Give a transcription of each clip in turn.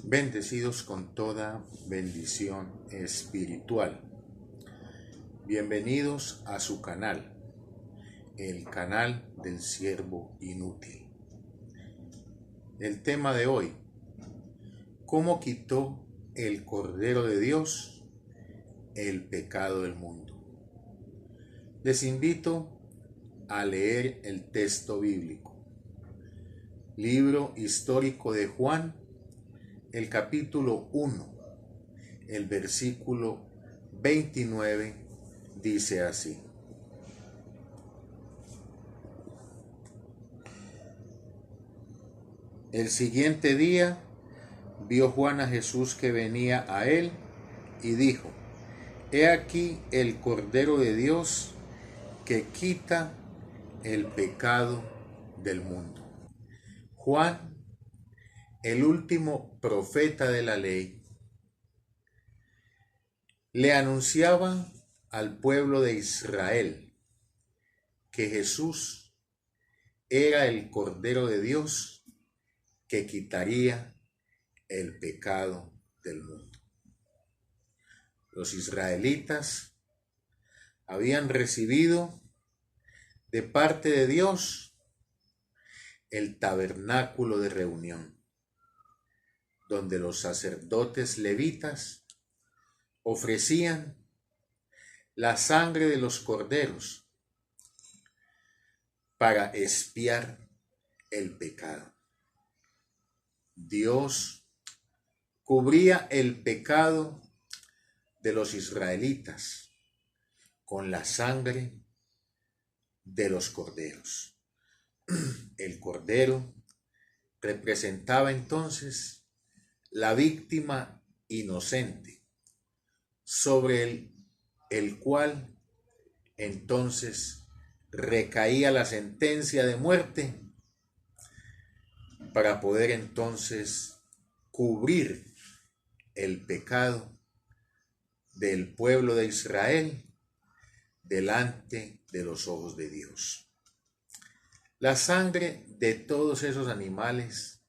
Bendecidos con toda bendición espiritual. Bienvenidos a su canal, el canal del siervo inútil. El tema de hoy: ¿cómo quitó el Cordero de Dios el pecado del mundo? Les invito a leer el texto bíblico. Libro histórico de Juan, el capítulo 1, el versículo 29, dice así: El siguiente día vio Juan a Jesús que venía a él y dijo: He aquí el Cordero de Dios que quita el pecado del mundo. Juan, el último profeta de la ley, le anunciaba al pueblo de Israel que Jesús era el Cordero de Dios que quitaría el pecado del mundo. Los israelitas habían recibido de parte de Dios el tabernáculo de reunión, donde los sacerdotes levitas ofrecían la sangre de los corderos para expiar el pecado. Dios cubría el pecado de los israelitas con la sangre de los corderos. El cordero representaba entonces la víctima inocente, sobre el cual entonces recaía la sentencia de muerte, para poder entonces cubrir el pecado del pueblo de Israel delante de los ojos de Dios. La sangre de todos esos animales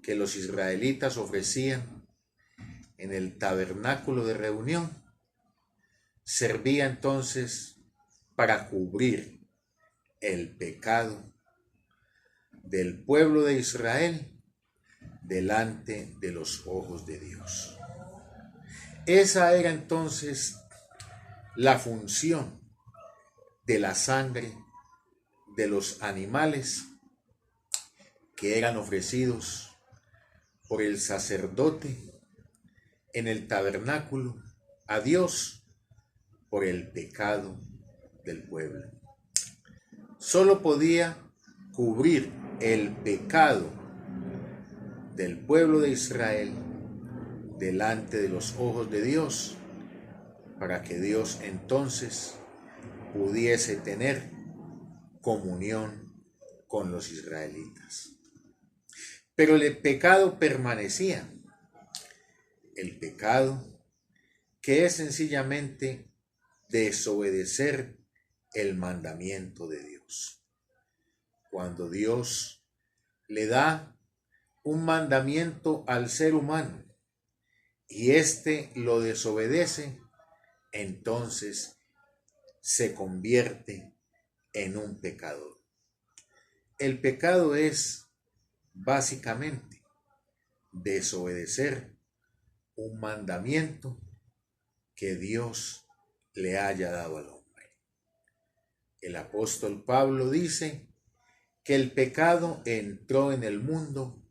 que los israelitas ofrecían en el tabernáculo de reunión servía entonces para cubrir el pecado del pueblo de Israel delante de los ojos de Dios. Esa era entonces la función de la sangre de los animales que eran ofrecidos por el sacerdote en el tabernáculo a Dios por el pecado del pueblo. Solo podía cubrir el pecado del pueblo de Israel delante de los ojos de Dios, para que Dios entonces pudiese tener comunión con los israelitas. Pero el pecado permanecía. El pecado que es sencillamente desobedecer el mandamiento de Dios. Cuando Dios le da un mandamiento al ser humano y éste lo desobedece, entonces se convierte en un pecador. El pecado es básicamente desobedecer un mandamiento que Dios le haya dado al hombre. El apóstol Pablo dice que el pecado entró en el mundo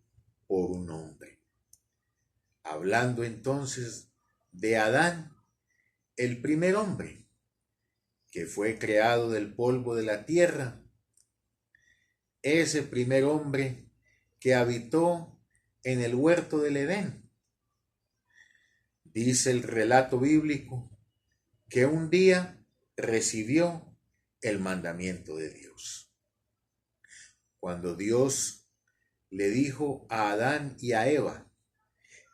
por un hombre. Hablando entonces de Adán, el primer hombre, que fue creado del polvo de la tierra, ese primer hombre que habitó en el huerto del Edén. Dice el relato bíblico que un día recibió el mandamiento de Dios. Cuando Dios le dijo a Adán y a Eva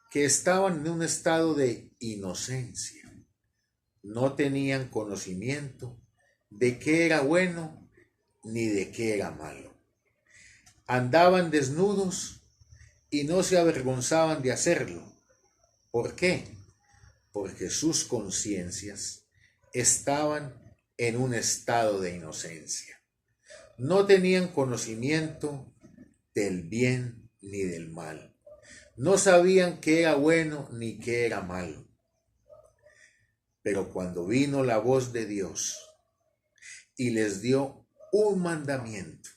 que estaban en un estado de inocencia, no tenían conocimiento de qué era bueno ni de qué era malo. Andaban desnudos y no se avergonzaban de hacerlo. ¿Por qué? Porque sus conciencias estaban en un estado de inocencia. No tenían conocimiento del bien ni del mal. No sabían qué era bueno ni qué era malo. Pero cuando vino la voz de Dios y les dio un mandamiento,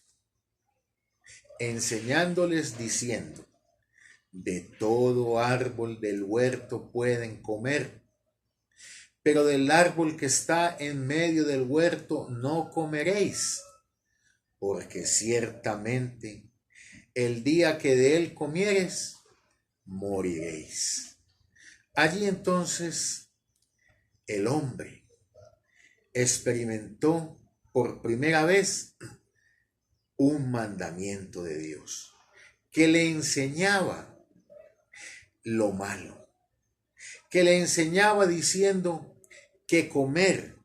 enseñándoles diciendo: de todo árbol del huerto pueden comer, pero del árbol que está en medio del huerto no comeréis, porque ciertamente el día que de él comiereis, moriréis. Allí entonces el hombre experimentó por primera vez un mandamiento de Dios que le enseñaba lo malo, que le enseñaba diciendo que comer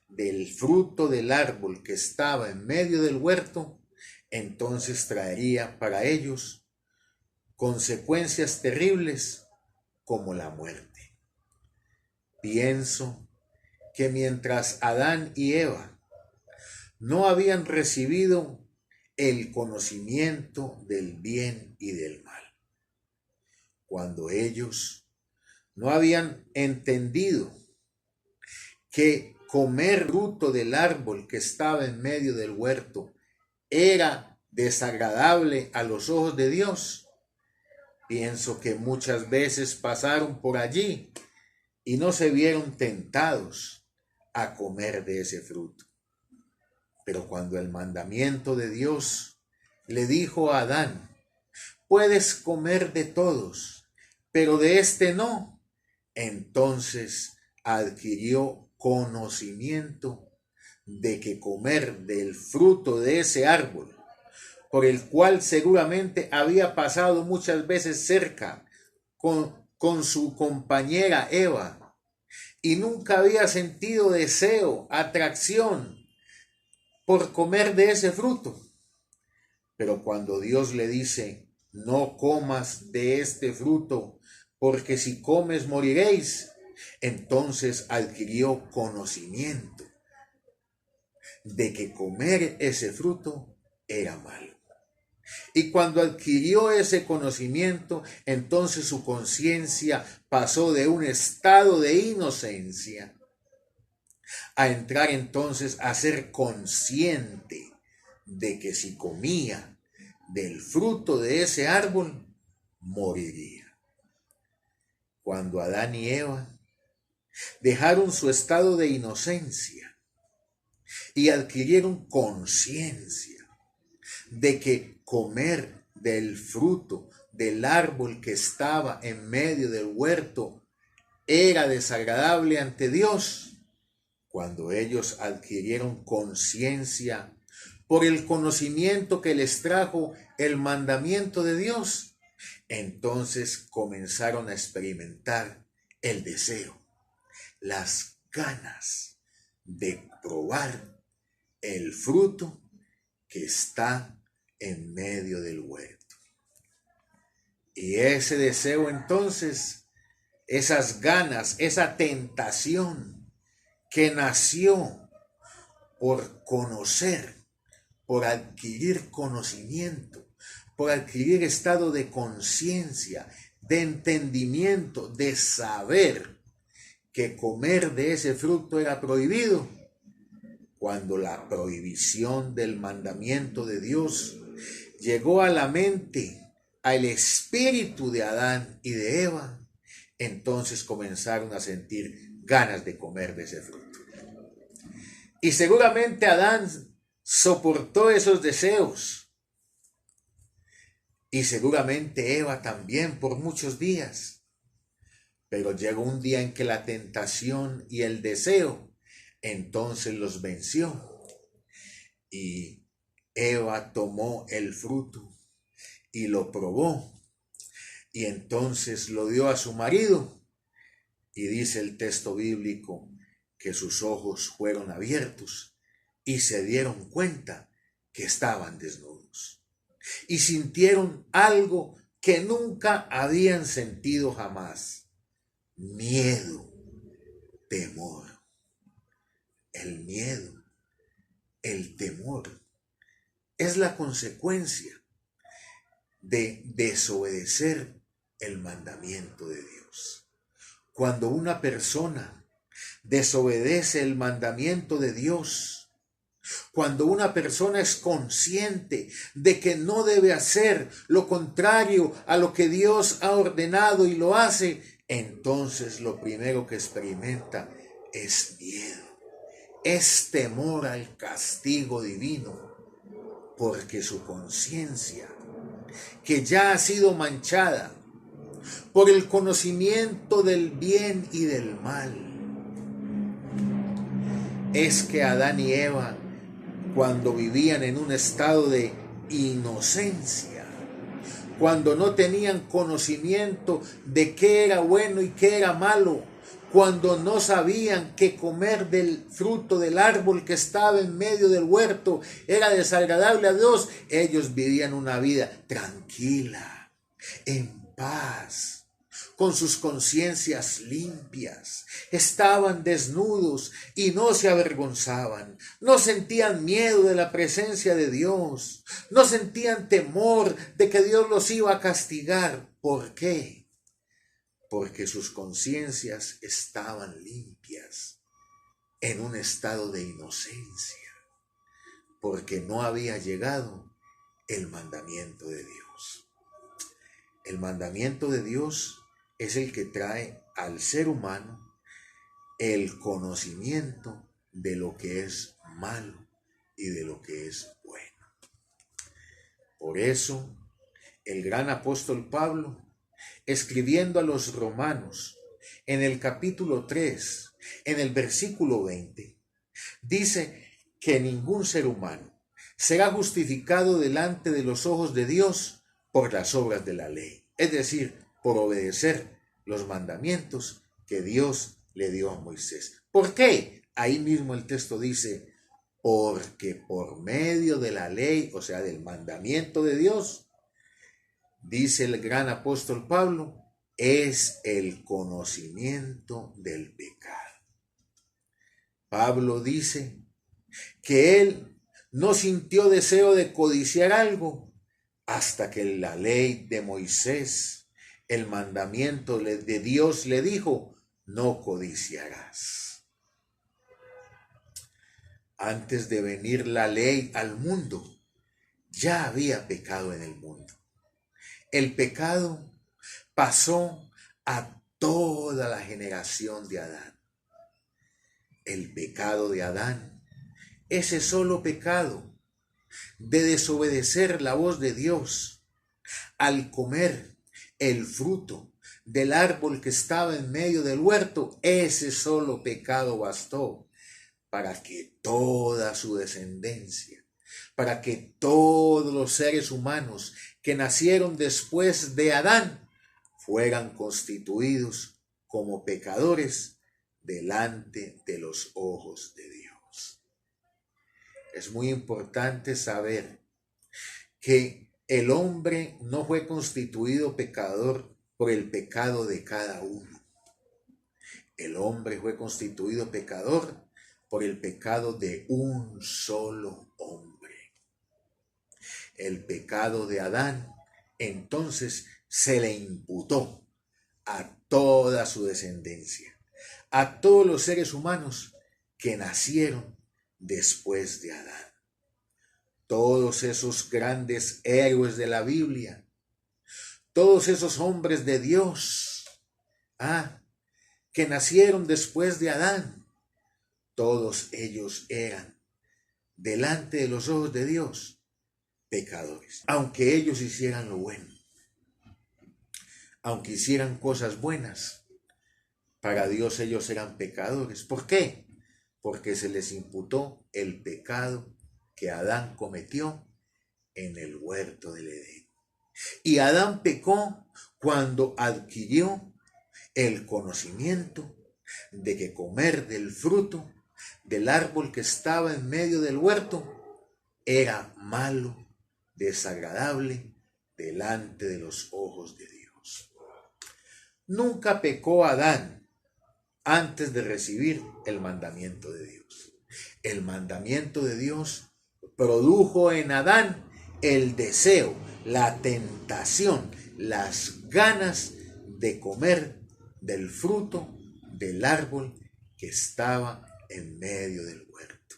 del fruto del árbol que estaba en medio del huerto, entonces traería para ellos consecuencias terribles como la muerte. Pienso que mientras Adán y Eva no habían recibido el conocimiento del bien y del mal, cuando ellos no habían entendido que comer fruto del árbol que estaba en medio del huerto era desagradable a los ojos de Dios, pienso que muchas veces pasaron por allí y no se vieron tentados a comer de ese fruto. Pero cuando el mandamiento de Dios le dijo a Adán: puedes comer de todos, pero de este no, entonces adquirió conocimiento de que comer del fruto de ese árbol, por el cual seguramente había pasado muchas veces cerca con su compañera Eva, y nunca había sentido deseo, atracción por comer de ese fruto. Pero cuando Dios le dice: no comas de este fruto, porque si comes moriréis, entonces adquirió conocimiento de que comer ese fruto era malo. Y cuando adquirió ese conocimiento, entonces su conciencia pasó de un estado de inocencia a entrar entonces a ser consciente de que si comía del fruto de ese árbol, moriría. Cuando Adán y Eva dejaron su estado de inocencia y adquirieron conciencia de que comer del fruto del árbol que estaba en medio del huerto era desagradable ante Dios, cuando ellos adquirieron conciencia por el conocimiento que les trajo el mandamiento de Dios, entonces comenzaron a experimentar el deseo, las ganas de probar el fruto que está en medio del huerto. Y ese deseo entonces, esas ganas, esa tentación que nació por conocer, por adquirir conocimiento, por adquirir estado de conciencia, de entendimiento, de saber que comer de ese fruto era prohibido, cuando la prohibición del mandamiento de Dios llegó a la mente, al espíritu de Adán y de Eva, entonces comenzaron a sentir ganas de comer de ese fruto. Y seguramente Adán soportó esos deseos. Y seguramente Eva también por muchos días. Pero llegó un día en que la tentación y el deseo entonces los venció. Y Eva tomó el fruto y lo probó. Y entonces lo dio a su marido. Y dice el texto bíblico que sus ojos fueron abiertos y se dieron cuenta que estaban desnudos. Y sintieron algo que nunca habían sentido jamás: miedo, temor. El miedo, el temor, es la consecuencia de desobedecer el mandamiento de Dios. Cuando una persona desobedece el mandamiento de Dios, cuando una persona es consciente de que no debe hacer lo contrario a lo que Dios ha ordenado y lo hace, entonces lo primero que experimenta es miedo, es temor al castigo divino, porque su conciencia, que ya ha sido manchada por el conocimiento del bien y del mal, es que Adán y Eva, cuando vivían en un estado de inocencia, cuando no tenían conocimiento de qué era bueno y qué era malo, cuando no sabían que comer del fruto del árbol que estaba en medio del huerto era desagradable a Dios, ellos vivían una vida tranquila, en paz, con sus conciencias limpias. Estaban desnudos y no se avergonzaban, no sentían miedo de la presencia de Dios, no sentían temor de que Dios los iba a castigar. ¿Por qué? Porque sus conciencias estaban limpias, en un estado de inocencia, porque no había llegado el mandamiento de Dios. El mandamiento de Dios es el que trae al ser humano el conocimiento de lo que es malo y de lo que es bueno. Por eso, el gran apóstol Pablo, escribiendo a los romanos, en el capítulo 3, en el versículo 20, dice que ningún ser humano será justificado delante de los ojos de Dios por las obras de la ley, es decir, por obedecer los mandamientos que Dios le dio a Moisés. ¿Por qué? Ahí mismo el texto dice: porque por medio de la ley, o sea, del mandamiento de Dios, dice el gran apóstol Pablo, es el conocimiento del pecado. Pablo dice que él no sintió deseo de codiciar algo hasta que la ley de Moisés, el mandamiento de Dios, le dijo: no codiciarás. Antes de venir la ley al mundo, ya había pecado en el mundo. El pecado pasó a toda la generación de Adán. El pecado de Adán, ese solo pecado de desobedecer la voz de Dios al comer el fruto del árbol que estaba en medio del huerto, ese solo pecado bastó para que toda su descendencia, para que todos los seres humanos que nacieron después de Adán fueran constituidos como pecadores delante de los ojos de Dios. Es muy importante saber que el hombre no fue constituido pecador por el pecado de cada uno. El hombre fue constituido pecador por el pecado de un solo hombre. El pecado de Adán, entonces, se le imputó a toda su descendencia, a todos los seres humanos que nacieron después de Adán. Todos esos grandes héroes de la Biblia, todos esos hombres de Dios, que nacieron después de Adán, todos ellos eran, delante de los ojos de Dios, pecadores. Aunque ellos hicieran lo bueno, aunque hicieran cosas buenas, para Dios ellos eran pecadores. ¿Por qué? Porque se les imputó el pecado que Adán cometió en el huerto del Edén. Y Adán pecó cuando adquirió el conocimiento de que comer del fruto del árbol que estaba en medio del huerto era malo, desagradable delante de los ojos de Dios. Nunca pecó Adán antes de recibir el mandamiento de Dios. El mandamiento de Dios produjo en Adán el deseo, la tentación, las ganas de comer del fruto del árbol que estaba en medio del huerto.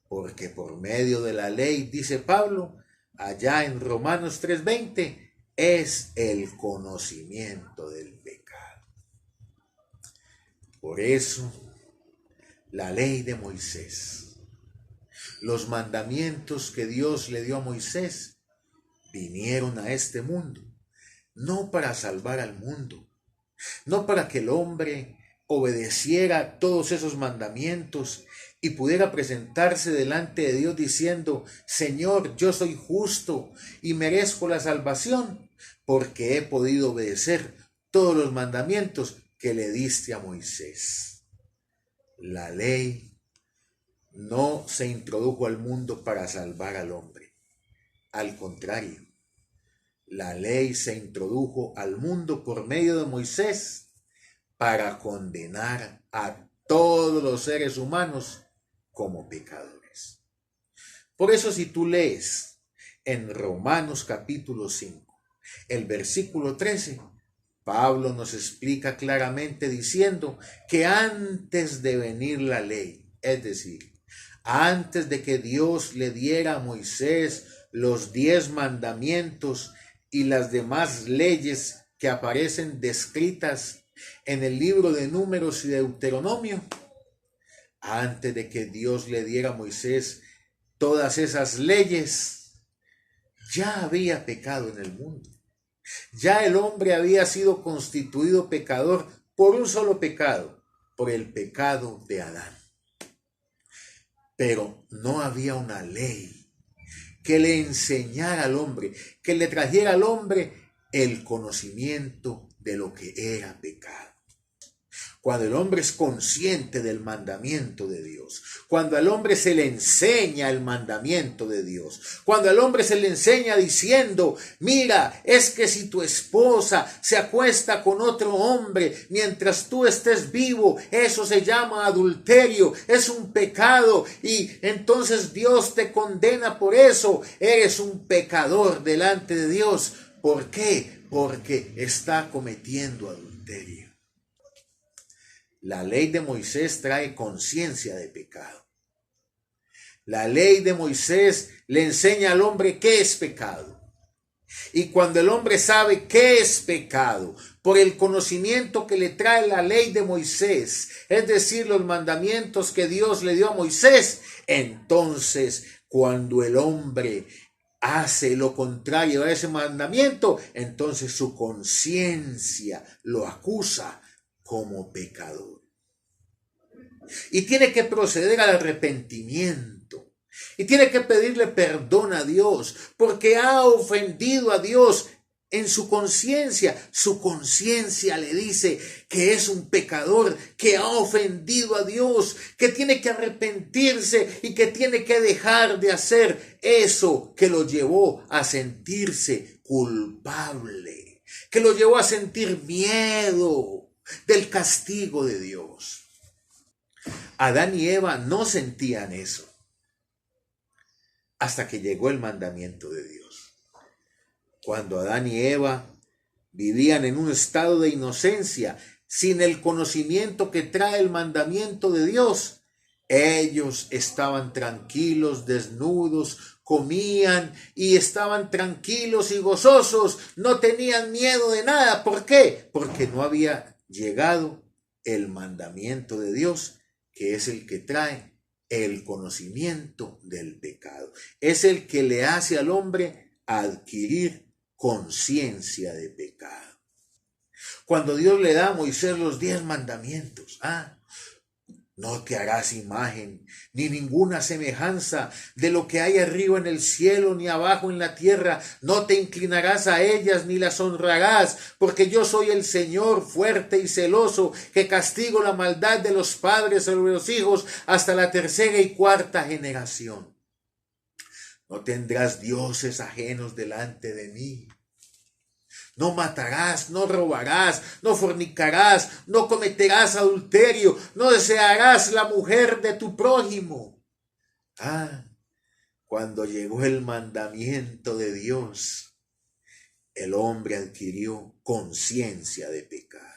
Porque por medio de la ley, dice Pablo, allá en Romanos 3:20, es el conocimiento del pecado. Por eso, la ley de Moisés, los mandamientos que Dios le dio a Moisés, vinieron a este mundo, no para salvar al mundo, no para que el hombre obedeciera todos esos mandamientos y pudiera presentarse delante de Dios diciendo: Señor, yo soy justo y merezco la salvación porque he podido obedecer todos los mandamientos que le diste a Moisés. La ley no se introdujo al mundo para salvar al hombre. Al contrario, la ley se introdujo al mundo por medio de Moisés para condenar a todos los seres humanos como pecadores. Por eso, si tú lees en Romanos capítulo 5, el versículo 13, Pablo nos explica claramente diciendo que antes de venir la ley, es decir, antes de que Dios le diera a Moisés los 10 mandamientos y las demás leyes que aparecen descritas en el libro de Números y Deuteronomio, antes de que Dios le diera a Moisés todas esas leyes, ya había pecado en el mundo. Ya el hombre había sido constituido pecador por un solo pecado, por el pecado de Adán. Pero no había una ley que le enseñara al hombre, que le trajera al hombre el conocimiento de lo que era pecado. Cuando el hombre es consciente del mandamiento de Dios, cuando al hombre se le enseña el mandamiento de Dios, cuando al hombre se le enseña diciendo: mira, es que si tu esposa se acuesta con otro hombre mientras tú estés vivo, eso se llama adulterio, es un pecado y entonces Dios te condena por eso, eres un pecador delante de Dios. ¿Por qué? Porque está cometiendo adulterio. La ley de Moisés trae conciencia de pecado. La ley de Moisés le enseña al hombre qué es pecado. Y cuando el hombre sabe qué es pecado, por el conocimiento que le trae la ley de Moisés, es decir, los mandamientos que Dios le dio a Moisés, entonces cuando el hombre hace lo contrario a ese mandamiento, entonces su conciencia lo acusa como pecador. Y tiene que proceder al arrepentimiento. Y tiene que pedirle perdón a Dios porque ha ofendido a Dios en su conciencia. Su conciencia le dice que es un pecador, que ha ofendido a Dios, que tiene que arrepentirse y que tiene que dejar de hacer eso que lo llevó a sentirse culpable, que lo llevó a sentir miedo del castigo de Dios. Adán y Eva no sentían eso hasta que llegó el mandamiento de Dios. Cuando Adán y Eva vivían en un estado de inocencia, sin el conocimiento que trae el mandamiento de Dios, ellos estaban tranquilos, desnudos, comían y estaban tranquilos y gozosos, no tenían miedo de nada. ¿Por qué? Porque no había llegado el mandamiento de Dios, que es el que trae el conocimiento del pecado. Es el que le hace al hombre adquirir conciencia de pecado. Cuando Dios le da a Moisés los 10 mandamientos, no te harás imagen ni ninguna semejanza de lo que hay arriba en el cielo ni abajo en la tierra. No te inclinarás a ellas ni las honrarás, porque yo soy el Señor fuerte y celoso, que castigo la maldad de los padres sobre los hijos hasta la 3ª y 4ª generación. No tendrás dioses ajenos delante de mí. No matarás, no robarás, no fornicarás, no cometerás adulterio, no desearás la mujer de tu prójimo. Cuando llegó el mandamiento de Dios, el hombre adquirió conciencia de pecado.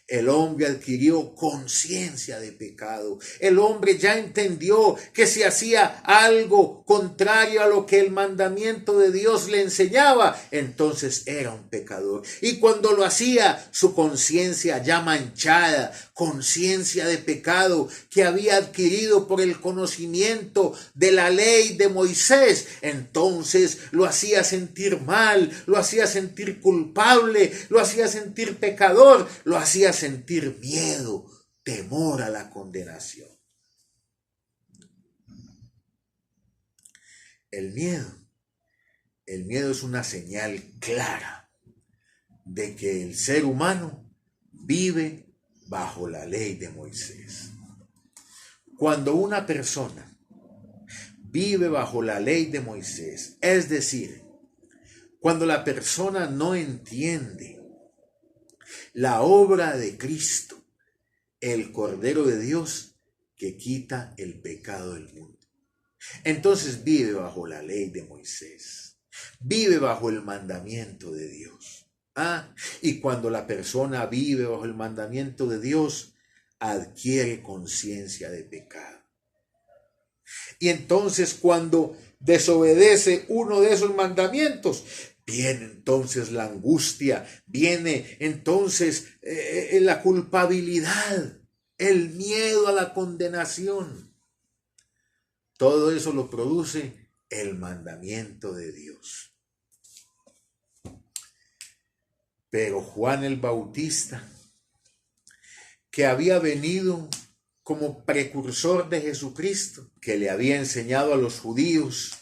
El hombre adquirió conciencia de pecado. El hombre ya entendió que si hacía algo contrario a lo que el mandamiento de Dios le enseñaba, entonces era un pecador. Y cuando lo hacía, su conciencia ya manchada, conciencia de pecado que había adquirido por el conocimiento de la ley de Moisés, entonces lo hacía sentir mal, lo hacía sentir culpable, lo hacía sentir pecador, lo hacía sentir miedo, temor a la condenación. El miedo es una señal clara de que el ser humano vive bajo la ley de Moisés. Cuando una persona vive bajo la ley de Moisés, es decir, cuando la persona no entiende la obra de Cristo, el Cordero de Dios que quita el pecado del mundo, entonces vive bajo la ley de Moisés, vive bajo el mandamiento de Dios. Y cuando la persona vive bajo el mandamiento de Dios, adquiere conciencia de pecado. Y entonces cuando desobedece uno de esos mandamientos, viene entonces la angustia, viene entonces la culpabilidad, el miedo a la condenación. Todo eso lo produce el mandamiento de Dios. Pero Juan el Bautista, que había venido como precursor de Jesucristo, que le había enseñado a los judíos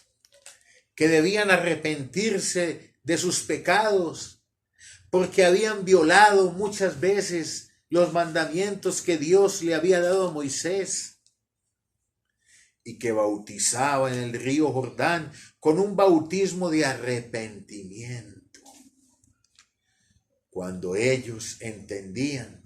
que debían arrepentirse de sus pecados, porque habían violado muchas veces los mandamientos que Dios le había dado a Moisés, y que bautizaba en el río Jordán con un bautismo de arrepentimiento. Cuando ellos entendían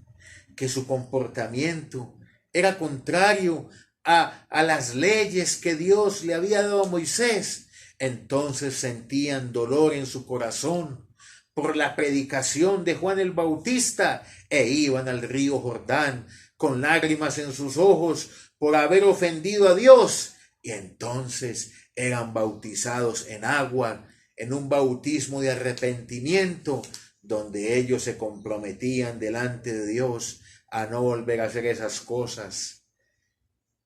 que su comportamiento era contrario a las leyes que Dios le había dado a Moisés, entonces sentían dolor en su corazón por la predicación de Juan el Bautista e iban al río Jordán con lágrimas en sus ojos por haber ofendido a Dios, y entonces eran bautizados en agua, en un bautismo de arrepentimiento, donde ellos se comprometían delante de Dios a no volver a hacer esas cosas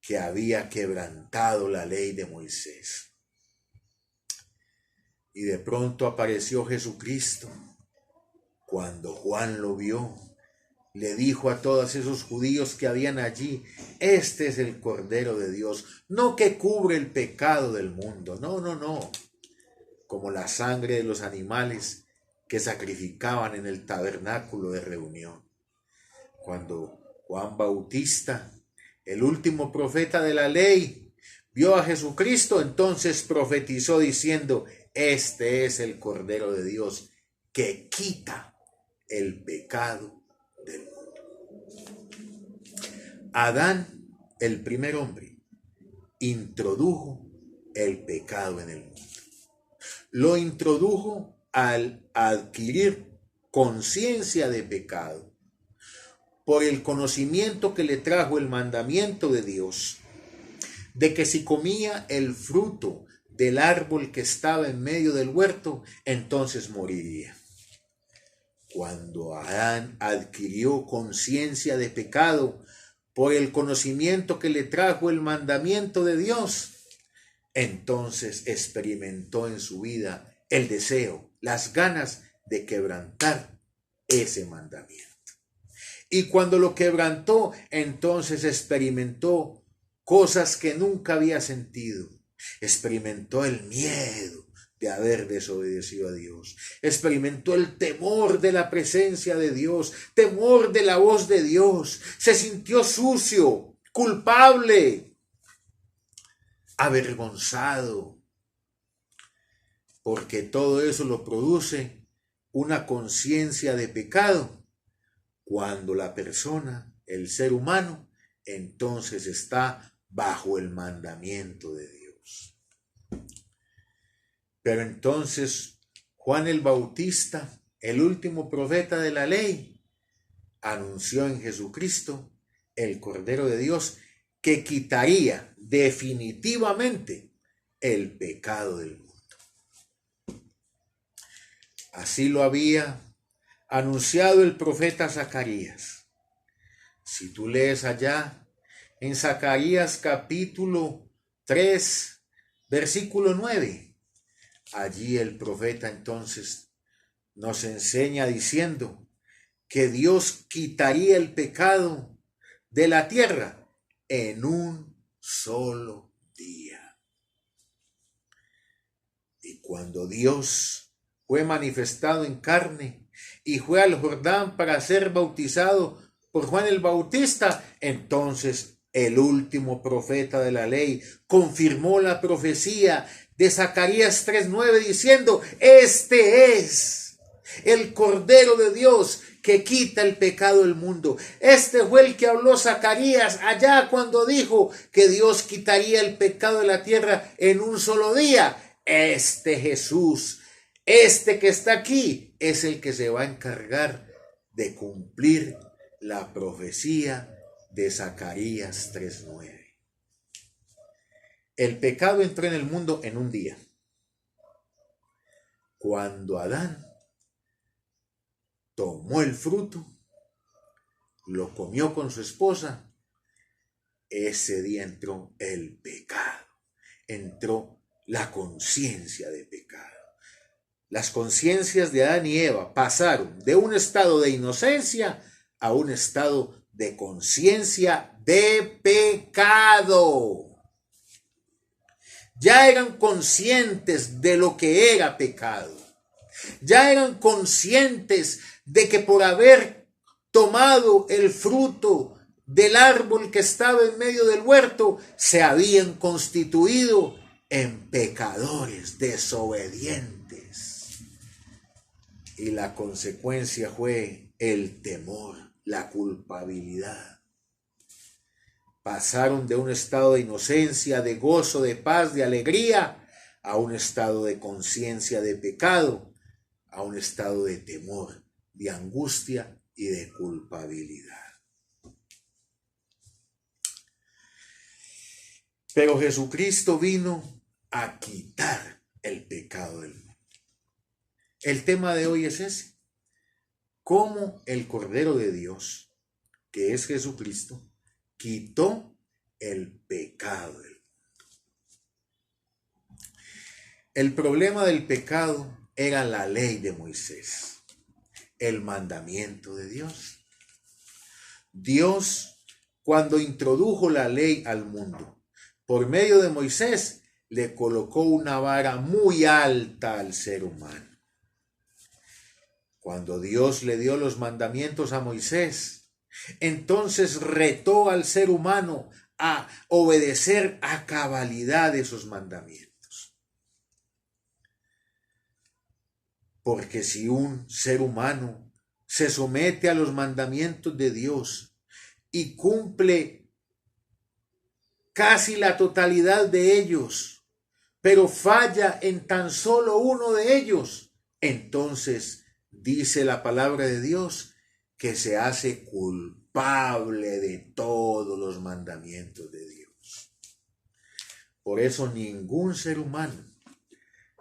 que había quebrantado la ley de Moisés. Y de pronto apareció Jesucristo. Cuando Juan lo vio, le dijo a todos esos judíos que habían allí: este es el Cordero de Dios, no que cubre el pecado del mundo, no, como la sangre de los animales que sacrificaban en el tabernáculo de reunión. Cuando Juan Bautista, el último profeta de la ley, vio a Jesucristo, entonces profetizó diciendo: este es el Cordero de Dios que quita el pecado del mundo. Adán, el primer hombre, introdujo el pecado en el mundo. Lo introdujo al adquirir conciencia de pecado por el conocimiento que le trajo el mandamiento de Dios, de que si comía el fruto del árbol que estaba en medio del huerto, entonces moriría. Cuando Adán adquirió conciencia de pecado por el conocimiento que le trajo el mandamiento de Dios, entonces experimentó en su vida el deseo, las ganas de quebrantar ese mandamiento. Y cuando lo quebrantó, entonces experimentó cosas que nunca había sentido. Experimentó el miedo de haber desobedecido a Dios. Experimentó el temor de la presencia de Dios, temor de la voz de Dios. Se sintió sucio, culpable, avergonzado. porque todo eso lo produce una conciencia de pecado. Cuando la persona, el ser humano, entonces está bajo el mandamiento de Dios. Pero entonces Juan el Bautista, el último profeta de la ley, anunció en Jesucristo, el Cordero de Dios, que quitaría definitivamente el pecado del mundo. Así lo había anunciado el profeta Zacarías. Si tú lees allá en Zacarías capítulo 3, versículo 9, allí el profeta entonces nos enseña diciendo que Dios quitaría el pecado de la tierra en un solo día. Y cuando Dios fue manifestado en carne y fue al Jordán para ser bautizado por Juan el Bautista, entonces el último profeta de la ley confirmó la profecía de Zacarías 3:9 diciendo: este es el Cordero de Dios que quita el pecado del mundo. Este fue el que habló Zacarías allá cuando dijo que Dios quitaría el pecado de la tierra en un solo día. Este Jesús, este que está aquí, es el que se va a encargar de cumplir la profecía de Zacarías 3:9. El pecado entró en el mundo en un día. Cuando Adán tomó el fruto, lo comió con su esposa, ese día entró el pecado, entró la conciencia de pecado. Las conciencias de Adán y Eva pasaron de un estado de inocencia a un estado de conciencia de pecado. Ya eran conscientes de lo que era pecado. Ya eran conscientes de que por haber tomado el fruto del árbol que estaba en medio del huerto, se habían constituido en pecadores desobedientes. Y la consecuencia fue el temor, la culpabilidad. Pasaron de un estado de inocencia, de gozo, de paz, de alegría, a un estado de conciencia de pecado, a un estado de temor, de angustia y de culpabilidad. Pero Jesucristo vino a quitar el pecado del mundo. El tema de hoy es ese: cómo el Cordero de Dios, que es Jesucristo, quitó el pecado del mundo. El problema del pecado era la ley de Moisés, el mandamiento de Dios. Dios, cuando introdujo la ley al mundo, por medio de Moisés, le colocó una vara muy alta al ser humano. Cuando Dios le dio los mandamientos a Moisés, entonces retó al ser humano a obedecer a cabalidad esos mandamientos. Porque si un ser humano se somete a los mandamientos de Dios y cumple casi la totalidad de ellos, pero falla en tan solo uno de ellos, entonces dice la palabra de Dios que se hace culpable de todos los mandamientos de Dios. Por eso ningún ser humano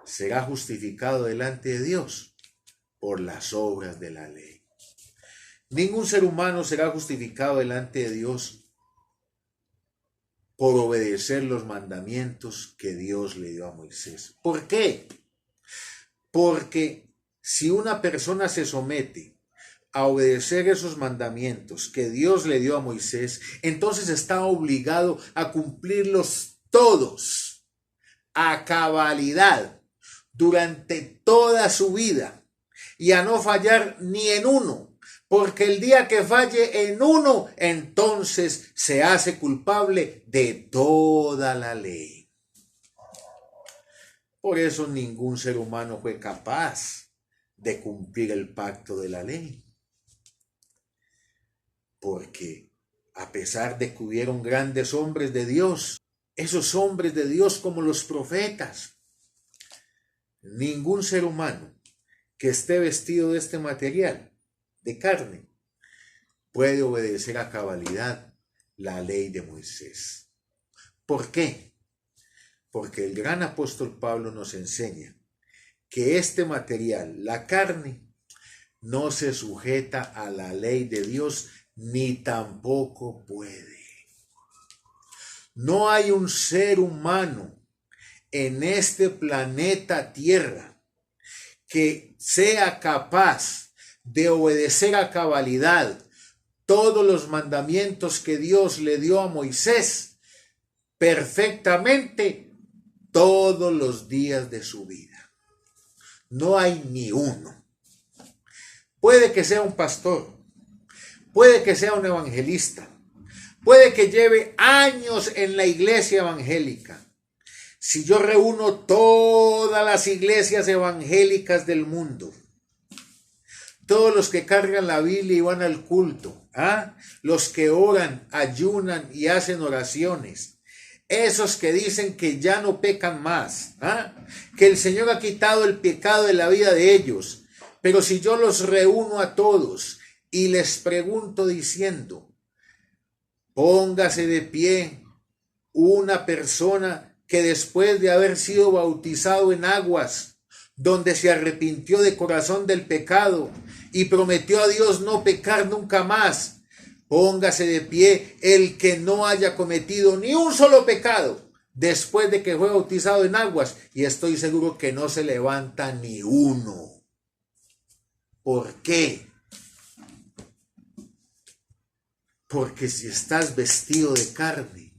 será justificado delante de Dios por las obras de la ley. Ningún ser humano será justificado delante de Dios por obedecer los mandamientos que Dios le dio a Moisés. ¿Por qué? Porque si una persona se somete a obedecer esos mandamientos que Dios le dio a Moisés, entonces está obligado a cumplirlos todos a cabalidad durante toda su vida y a no fallar ni en uno, porque el día que falle en uno, entonces se hace culpable de toda la ley. Por eso ningún ser humano fue capaz de cumplir el pacto de la ley. Porque a pesar de que hubieron grandes hombres de Dios, esos hombres de Dios como los profetas, ningún ser humano que esté vestido de este material, de carne, puede obedecer a cabalidad la ley de Moisés. ¿Por qué? Porque el gran apóstol Pablo nos enseña que este material, la carne, no se sujeta a la ley de Dios ni tampoco puede. No hay un ser humano en este planeta Tierra que sea capaz de obedecer a cabalidad todos los mandamientos que Dios le dio a Moisés perfectamente todos los días de su vida. No hay ni uno. Puede que sea un pastor, puede que sea un evangelista, puede que lleve años en la iglesia evangélica. Si yo reúno todas las iglesias evangélicas del mundo, todos los que cargan la Biblia y van al culto, los que oran, ayunan y hacen oraciones, esos que dicen que ya no pecan más, que el Señor ha quitado el pecado de la vida de ellos, pero si yo los reúno a todos y les pregunto diciendo, póngase de pie una persona que después de haber sido bautizado en aguas, donde se arrepintió de corazón del pecado y prometió a Dios no pecar nunca más, póngase de pie el que no haya cometido ni un solo pecado después de que fue bautizado en aguas, y estoy seguro que no se levanta ni uno. ¿Por qué? Porque si estás vestido de carne,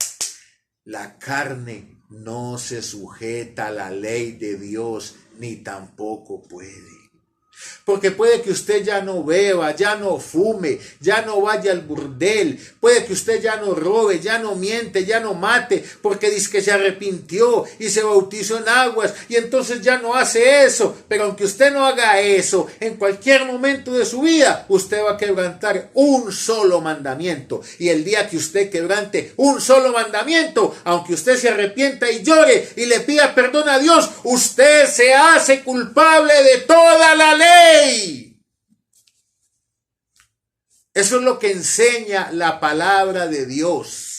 la carne no se sujeta a la ley de Dios ni tampoco puede. Porque puede que usted ya no beba, ya no fume, ya no vaya al burdel, puede que usted ya no robe, ya no miente, ya no mate, porque dice que se arrepintió y se bautizó en aguas y entonces ya no hace eso. Pero aunque usted no haga eso, en cualquier momento de su vida, usted va a quebrantar un solo mandamiento. Y el día que usted quebrante un solo mandamiento, aunque usted se arrepienta y llore y le pida perdón a Dios, usted se hace culpable de toda la ley. Eso es lo que enseña la palabra de Dios.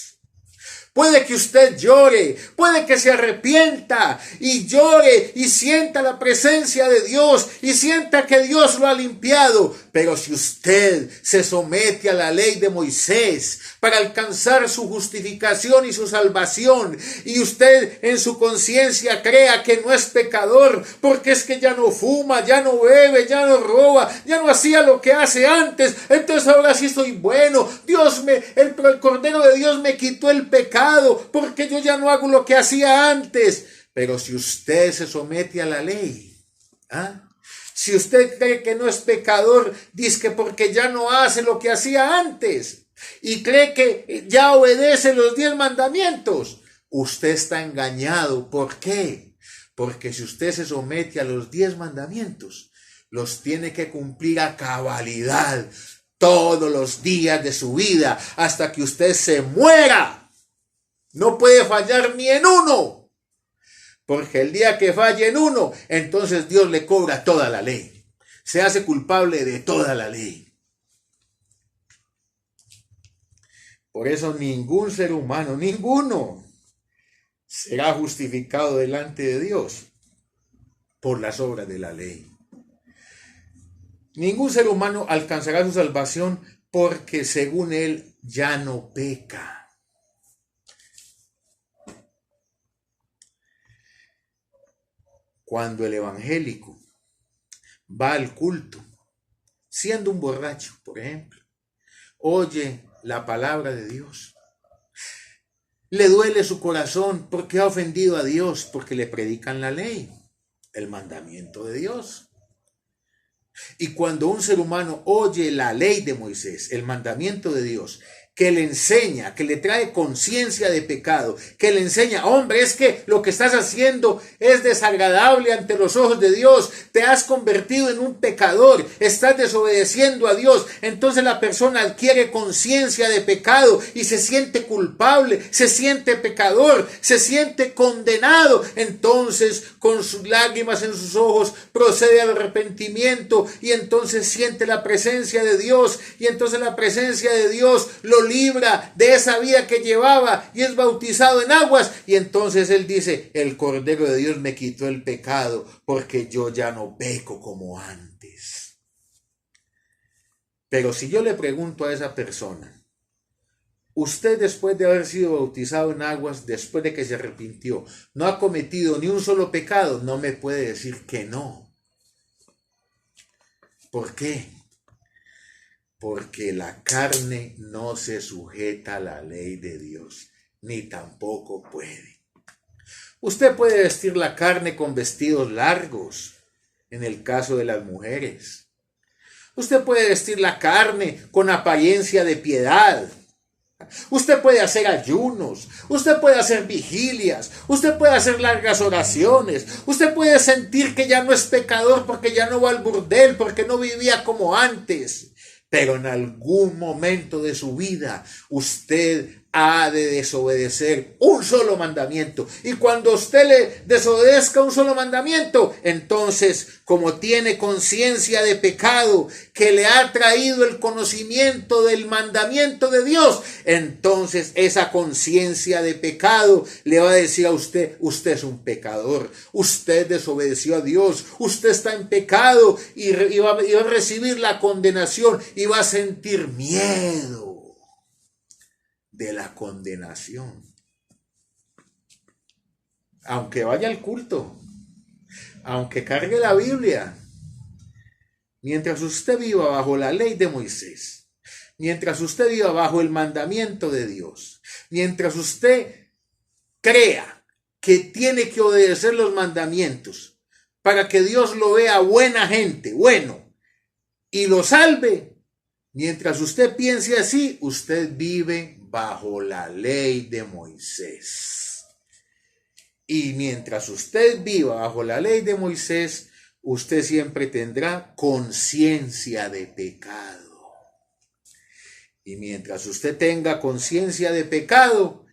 Puede que usted llore, puede que se arrepienta y llore y sienta la presencia de Dios y sienta que Dios lo ha limpiado. Pero si usted se somete a la ley de Moisés para alcanzar su justificación y su salvación, y usted en su conciencia crea que no es pecador, porque es que ya no fuma, ya no bebe, ya no roba, ya no hacía lo que hace antes, entonces ahora sí soy bueno, el Cordero de Dios me quitó el pecado, porque yo ya no hago lo que hacía antes. Pero si usted se somete a la ley, si usted cree que no es pecador, dice que porque ya no hace lo que hacía antes y cree que ya obedece los 10 mandamientos, usted está engañado. ¿Por qué? Porque si usted se somete a los 10 mandamientos, los tiene que cumplir a cabalidad todos los días de su vida hasta que usted se muera. No puede fallar ni en uno, porque el día que falle en uno, entonces Dios le cobra toda la ley. Se hace culpable de toda la ley. Por eso ningún ser humano, ninguno, será justificado delante de Dios por las obras de la ley. Ningún ser humano alcanzará su salvación porque según él ya no peca. Cuando el evangélico va al culto, siendo un borracho, por ejemplo, oye la palabra de Dios, le duele su corazón porque ha ofendido a Dios, porque le predican la ley, el mandamiento de Dios. Y cuando un ser humano oye la ley de Moisés, el mandamiento de Dios, que le enseña, que le trae conciencia de pecado, que le enseña, hombre, es que lo que estás haciendo es desagradable ante los ojos de Dios, te has convertido en un pecador, estás desobedeciendo a Dios. Entonces la persona adquiere conciencia de pecado y se siente culpable, se siente pecador, se siente condenado. Entonces, con sus lágrimas en sus ojos, procede al arrepentimiento y entonces siente la presencia de Dios, y entonces la presencia de Dios lo libra de esa vida que llevaba y es bautizado en aguas, y entonces él dice, el Cordero de Dios me quitó el pecado porque yo ya no peco como antes. Pero si yo le pregunto a esa persona, usted después de haber sido bautizado en aguas, después de que se arrepintió, no ha cometido ni un solo pecado, no me puede decir que no. ¿Por qué? Porque la carne no se sujeta a la ley de Dios, ni tampoco puede. Usted puede vestir la carne con vestidos largos, en el caso de las mujeres. Usted puede vestir la carne con apariencia de piedad. Usted puede hacer ayunos, usted puede hacer vigilias, usted puede hacer largas oraciones, usted puede sentir que ya no es pecador porque ya no va al burdel, porque no vivía como antes. Pero en algún momento de su vida usted ha de desobedecer un solo mandamiento. Y cuando usted le desobedezca un solo mandamiento, entonces, como tiene conciencia de pecado que le ha traído el conocimiento del mandamiento de Dios, entonces esa conciencia de pecado le va a decir a usted, usted es un pecador, usted desobedeció a Dios, usted está en pecado y va a recibir la condenación y va a sentir miedo de la condenación. Aunque vaya al culto, aunque cargue la Biblia, mientras usted viva bajo la ley de Moisés, mientras usted viva bajo el mandamiento de Dios, mientras usted crea que tiene que obedecer los mandamientos para que Dios lo vea buena gente, bueno, y lo salve, mientras usted piense así, usted vive bajo la ley de Moisés. Y mientras usted viva bajo la ley de Moisés, usted siempre tendrá conciencia de pecado. Y mientras usted tenga conciencia de pecado,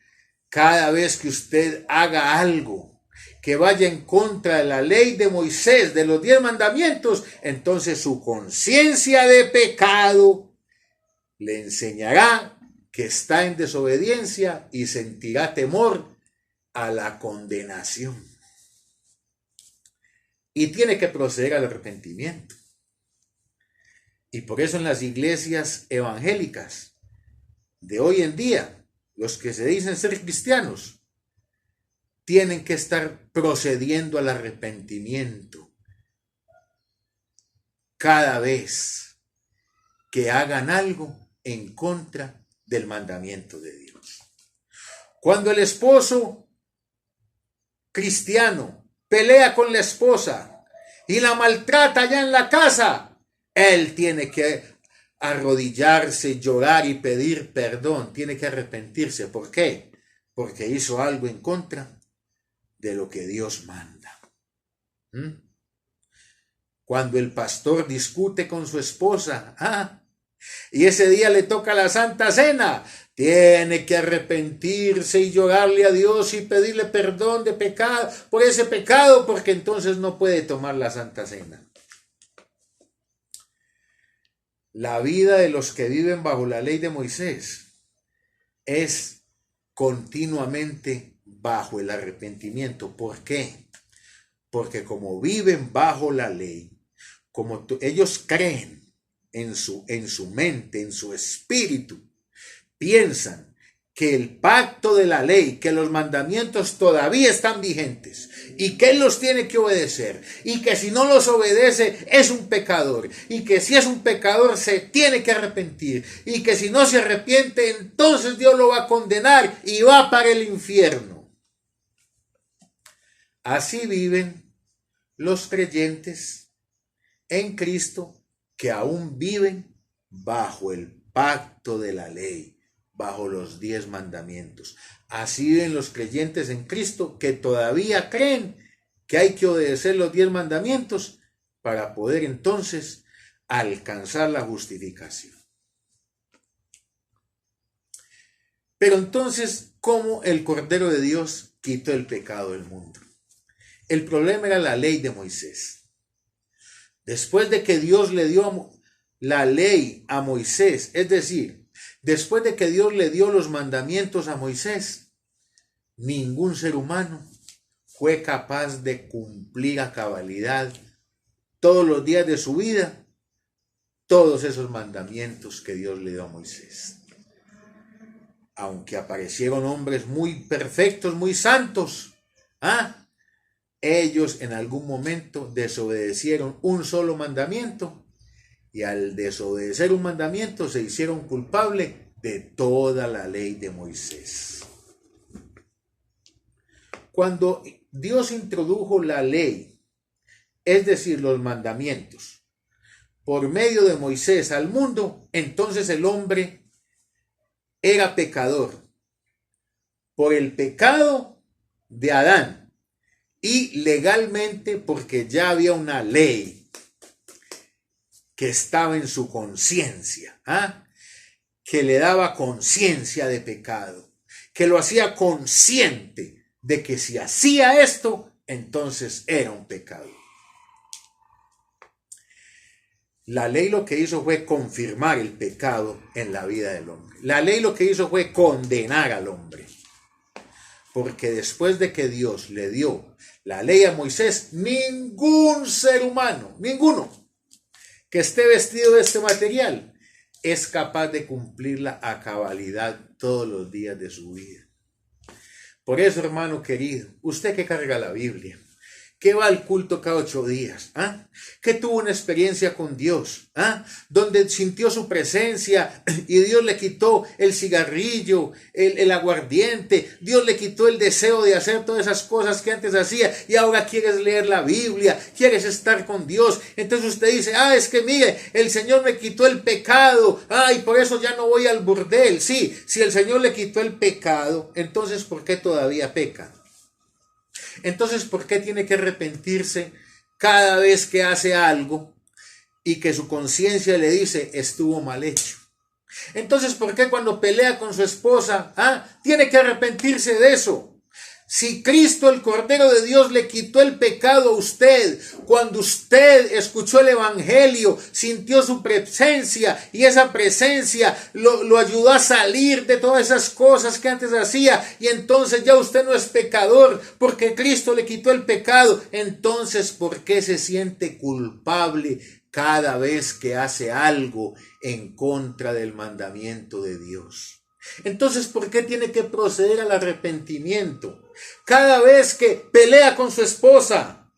cada vez que usted haga algo que vaya en contra de la ley de Moisés, de los 10 mandamientos, entonces su conciencia de pecado le enseñará que está en desobediencia y sentirá temor a la condenación. Y tiene que proceder al arrepentimiento. Y por eso en las iglesias evangélicas de hoy en día, los que se dicen ser cristianos, tienen que estar procediendo al arrepentimiento cada vez que hagan algo en contra del mandamiento de Dios. Cuando el esposo cristiano pelea con la esposa y la maltrata allá en la casa, él tiene que arrodillarse, llorar y pedir perdón, tiene que arrepentirse. ¿Por qué? Porque hizo algo en contra de lo que Dios manda. Cuando el pastor discute con su esposa, y ese día le toca la Santa Cena, tiene que arrepentirse y llorarle a Dios y pedirle perdón de pecado por ese pecado, porque entonces no puede tomar la Santa Cena. La vida de los que viven bajo la ley de Moisés es continuamente bajo el arrepentimiento. ¿Por qué? Porque como viven bajo la ley, como ellos creen en su mente, en su espíritu, piensan que el pacto de la ley, que los mandamientos todavía están vigentes y que él los tiene que obedecer, y que si no los obedece es un pecador, y que si es un pecador se tiene que arrepentir, y que si no se arrepiente entonces Dios lo va a condenar y va para el infierno. Así viven los creyentes en Cristo que aún viven bajo el pacto de la ley, bajo los 10 mandamientos. Así viven los creyentes en Cristo que todavía creen que hay que obedecer los 10 mandamientos para poder entonces alcanzar la justificación. Pero entonces, ¿cómo el Cordero de Dios quitó el pecado del mundo? El problema era la ley de Moisés. Después de que Dios le dio la ley a Moisés, es decir, después de que Dios le dio los mandamientos a Moisés, ningún ser humano fue capaz de cumplir a cabalidad todos los días de su vida todos esos mandamientos que Dios le dio a Moisés. Aunque aparecieron hombres muy perfectos, muy santos, ellos en algún momento desobedecieron un solo mandamiento y al desobedecer un mandamiento se hicieron culpables de toda la ley de Moisés. Cuando Dios introdujo la ley, es decir, los mandamientos, por medio de Moisés al mundo, entonces el hombre era pecador por el pecado de Adán y legalmente porque ya había una ley que estaba en su conciencia, que le daba conciencia de pecado, que lo hacía consciente de que si hacía esto, entonces era un pecado. La ley lo que hizo fue confirmar el pecado en la vida del hombre. La ley lo que hizo fue condenar al hombre. Porque después de que Dios le dio la ley a Moisés, ningún ser humano, ninguno que esté vestido de este material es capaz de cumplirla a cabalidad todos los días de su vida. Por eso, hermano querido, usted que carga la Biblia, que va al culto cada 8 días, que tuvo una experiencia con Dios, donde sintió su presencia y Dios le quitó el cigarrillo, el aguardiente, Dios le quitó el deseo de hacer todas esas cosas que antes hacía y ahora quieres leer la Biblia, quieres estar con Dios. Entonces usted dice, es que mire, el Señor me quitó el pecado, y por eso ya no voy al burdel. Sí, si el Señor le quitó el pecado, entonces ¿por qué todavía peca? Entonces, ¿por qué tiene que arrepentirse cada vez que hace algo y que su conciencia le dice estuvo mal hecho? Entonces, ¿por qué cuando pelea con su esposa, tiene que arrepentirse de eso? Si Cristo, el Cordero de Dios, le quitó el pecado a usted, cuando usted escuchó el Evangelio, sintió su presencia y esa presencia lo ayudó a salir de todas esas cosas que antes hacía y entonces ya usted no es pecador porque Cristo le quitó el pecado. Entonces, ¿por qué se siente culpable cada vez que hace algo en contra del mandamiento de Dios? Entonces, ¿por qué tiene que proceder al arrepentimiento? Cada vez que pelea con su esposa,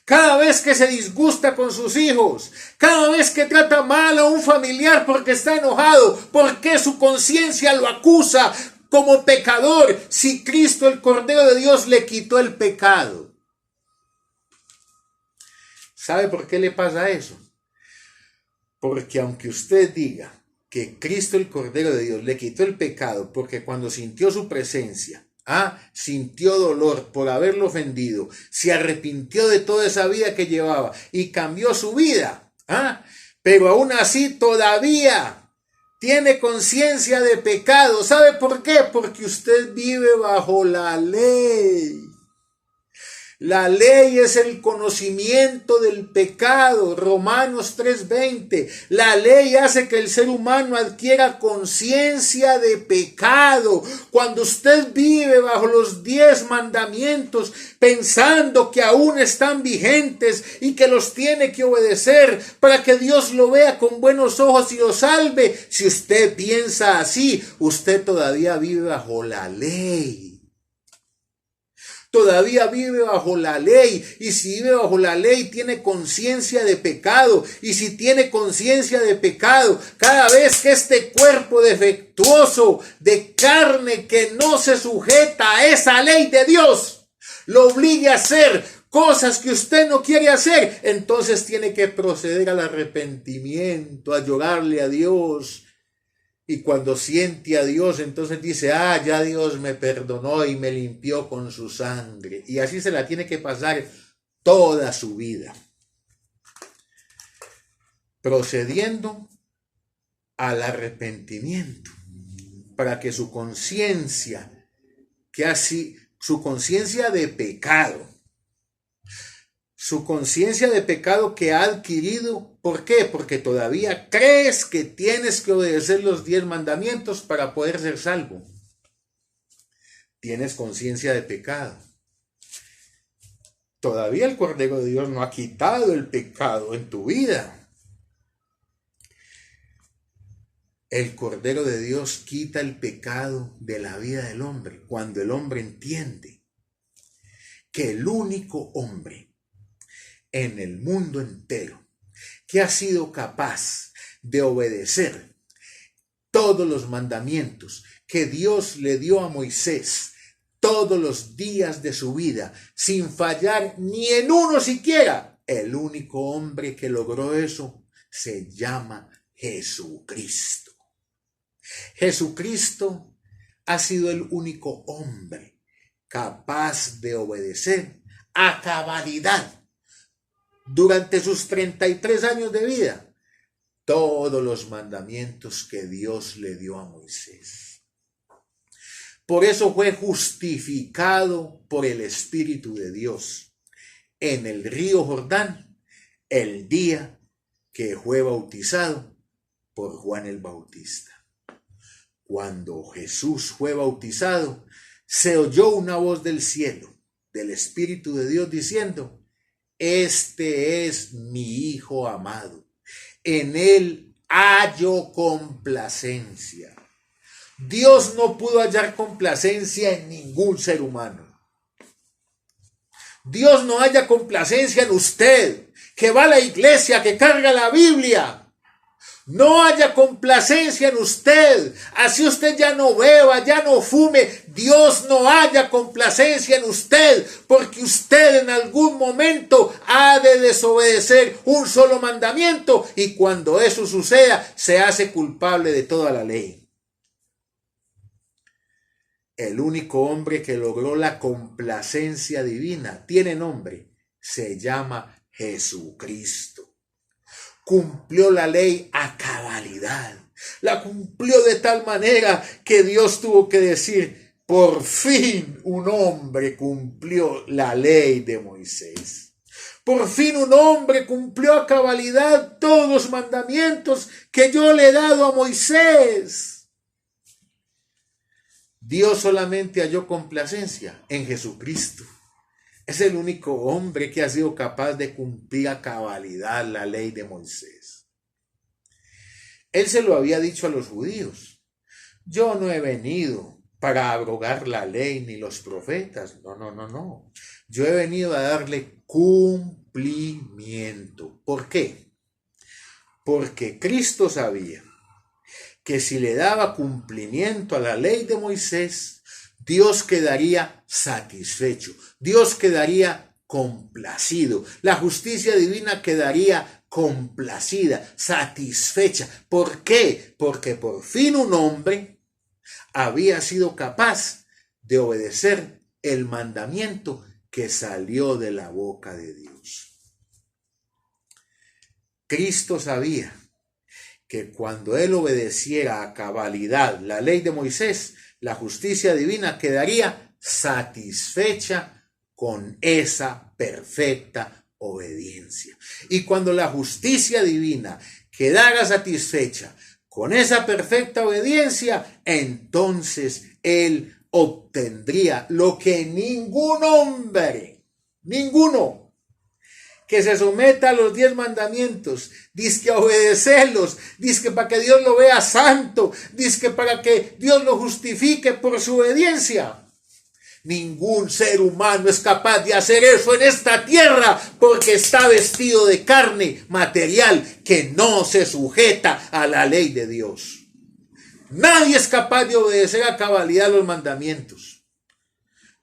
cada vez que se disgusta con sus hijos, cada vez que trata mal a un familiar porque está enojado, ¿por qué su conciencia lo acusa como pecador si Cristo, el Cordero de Dios, le quitó el pecado? ¿Sabe por qué le pasa eso? Porque aunque usted diga que Cristo, el Cordero de Dios, le quitó el pecado porque cuando sintió su presencia, sintió dolor por haberlo ofendido, se arrepintió de toda esa vida que llevaba y cambió su vida, pero aún así todavía tiene conciencia de pecado. ¿Sabe por qué? Porque usted vive bajo la ley. La ley es el conocimiento del pecado, Romanos 3:20. La ley hace que el ser humano adquiera conciencia de pecado. Cuando usted vive bajo los 10 mandamientos, pensando que aún están vigentes y que los tiene que obedecer para que Dios lo vea con buenos ojos y lo salve, si usted piensa así, usted todavía vive bajo la ley. Todavía vive bajo la ley, y si vive bajo la ley tiene conciencia de pecado, y si tiene conciencia de pecado, cada vez que este cuerpo defectuoso de carne que no se sujeta a esa ley de Dios lo obligue a hacer cosas que usted no quiere hacer, entonces tiene que proceder al arrepentimiento, a llorarle a Dios Y cuando siente a Dios, entonces dice, ah, ya Dios me perdonó y me limpió con su sangre. Y así se la tiene que pasar toda su vida. Procediendo al arrepentimiento, para que su conciencia, su conciencia de pecado, su conciencia de pecado que ha adquirido, ¿por qué? Porque todavía crees que tienes que obedecer los 10 mandamientos para poder ser salvo. Tienes conciencia de pecado. Todavía el Cordero de Dios no ha quitado el pecado en tu vida. El Cordero de Dios quita el pecado de la vida del hombre cuando el hombre entiende que el único hombre en el mundo entero que ha sido capaz de obedecer todos los mandamientos que Dios le dio a Moisés todos los días de su vida, sin fallar ni en uno siquiera, el único hombre que logró eso se llama Jesucristo. Jesucristo ha sido el único hombre capaz de obedecer a cabalidad durante sus 33 años de vida todos los mandamientos que Dios le dio a Moisés. Por eso fue justificado por el Espíritu de Dios en el río Jordán el día que fue bautizado por Juan el Bautista. Cuando Jesús fue bautizado, se oyó una voz del cielo, del Espíritu de Dios, diciendo, este es mi Hijo amado, en él hallo complacencia. Dios no pudo hallar complacencia en ningún ser humano. Dios no halla complacencia en usted, que va a la iglesia, que carga la Biblia. No haya complacencia en usted, así usted ya no beba, ya no fume. Dios no haya complacencia en usted, porque usted en algún momento ha de desobedecer un solo mandamiento, y cuando eso suceda, se hace culpable de toda la ley. El único hombre que logró la complacencia divina tiene nombre, se llama Jesucristo. Cumplió la ley a cabalidad. La cumplió de tal manera que Dios tuvo que decir, por fin un hombre cumplió la ley de Moisés. Por fin un hombre cumplió a cabalidad todos los mandamientos que yo le he dado a Moisés. Dios solamente halló complacencia en Jesucristo. Es el único hombre que ha sido capaz de cumplir a cabalidad la ley de Moisés. Él se lo había dicho a los judíos. Yo no he venido para abrogar la ley ni los profetas. No. Yo he venido a darle cumplimiento. ¿Por qué? Porque Cristo sabía que si le daba cumplimiento a la ley de Moisés, Dios quedaría satisfecho, Dios quedaría complacido, la justicia divina quedaría complacida, satisfecha. ¿Por qué? Porque por fin un hombre había sido capaz de obedecer el mandamiento que salió de la boca de Dios. Cristo sabía que cuando él obedeciera a cabalidad la ley de Moisés, la justicia divina quedaría satisfecha con esa perfecta obediencia. Y cuando la justicia divina quedara satisfecha con esa perfecta obediencia, entonces él obtendría lo que ningún hombre, ninguno, que se someta a los 10 mandamientos, dizque a obedecerlos, dizque para que Dios lo vea santo, dizque para que Dios lo justifique por su obediencia. Ningún ser humano es capaz de hacer eso en esta tierra, porque está vestido de carne material que no se sujeta a la ley de Dios. Nadie es capaz de obedecer a cabalidad los mandamientos.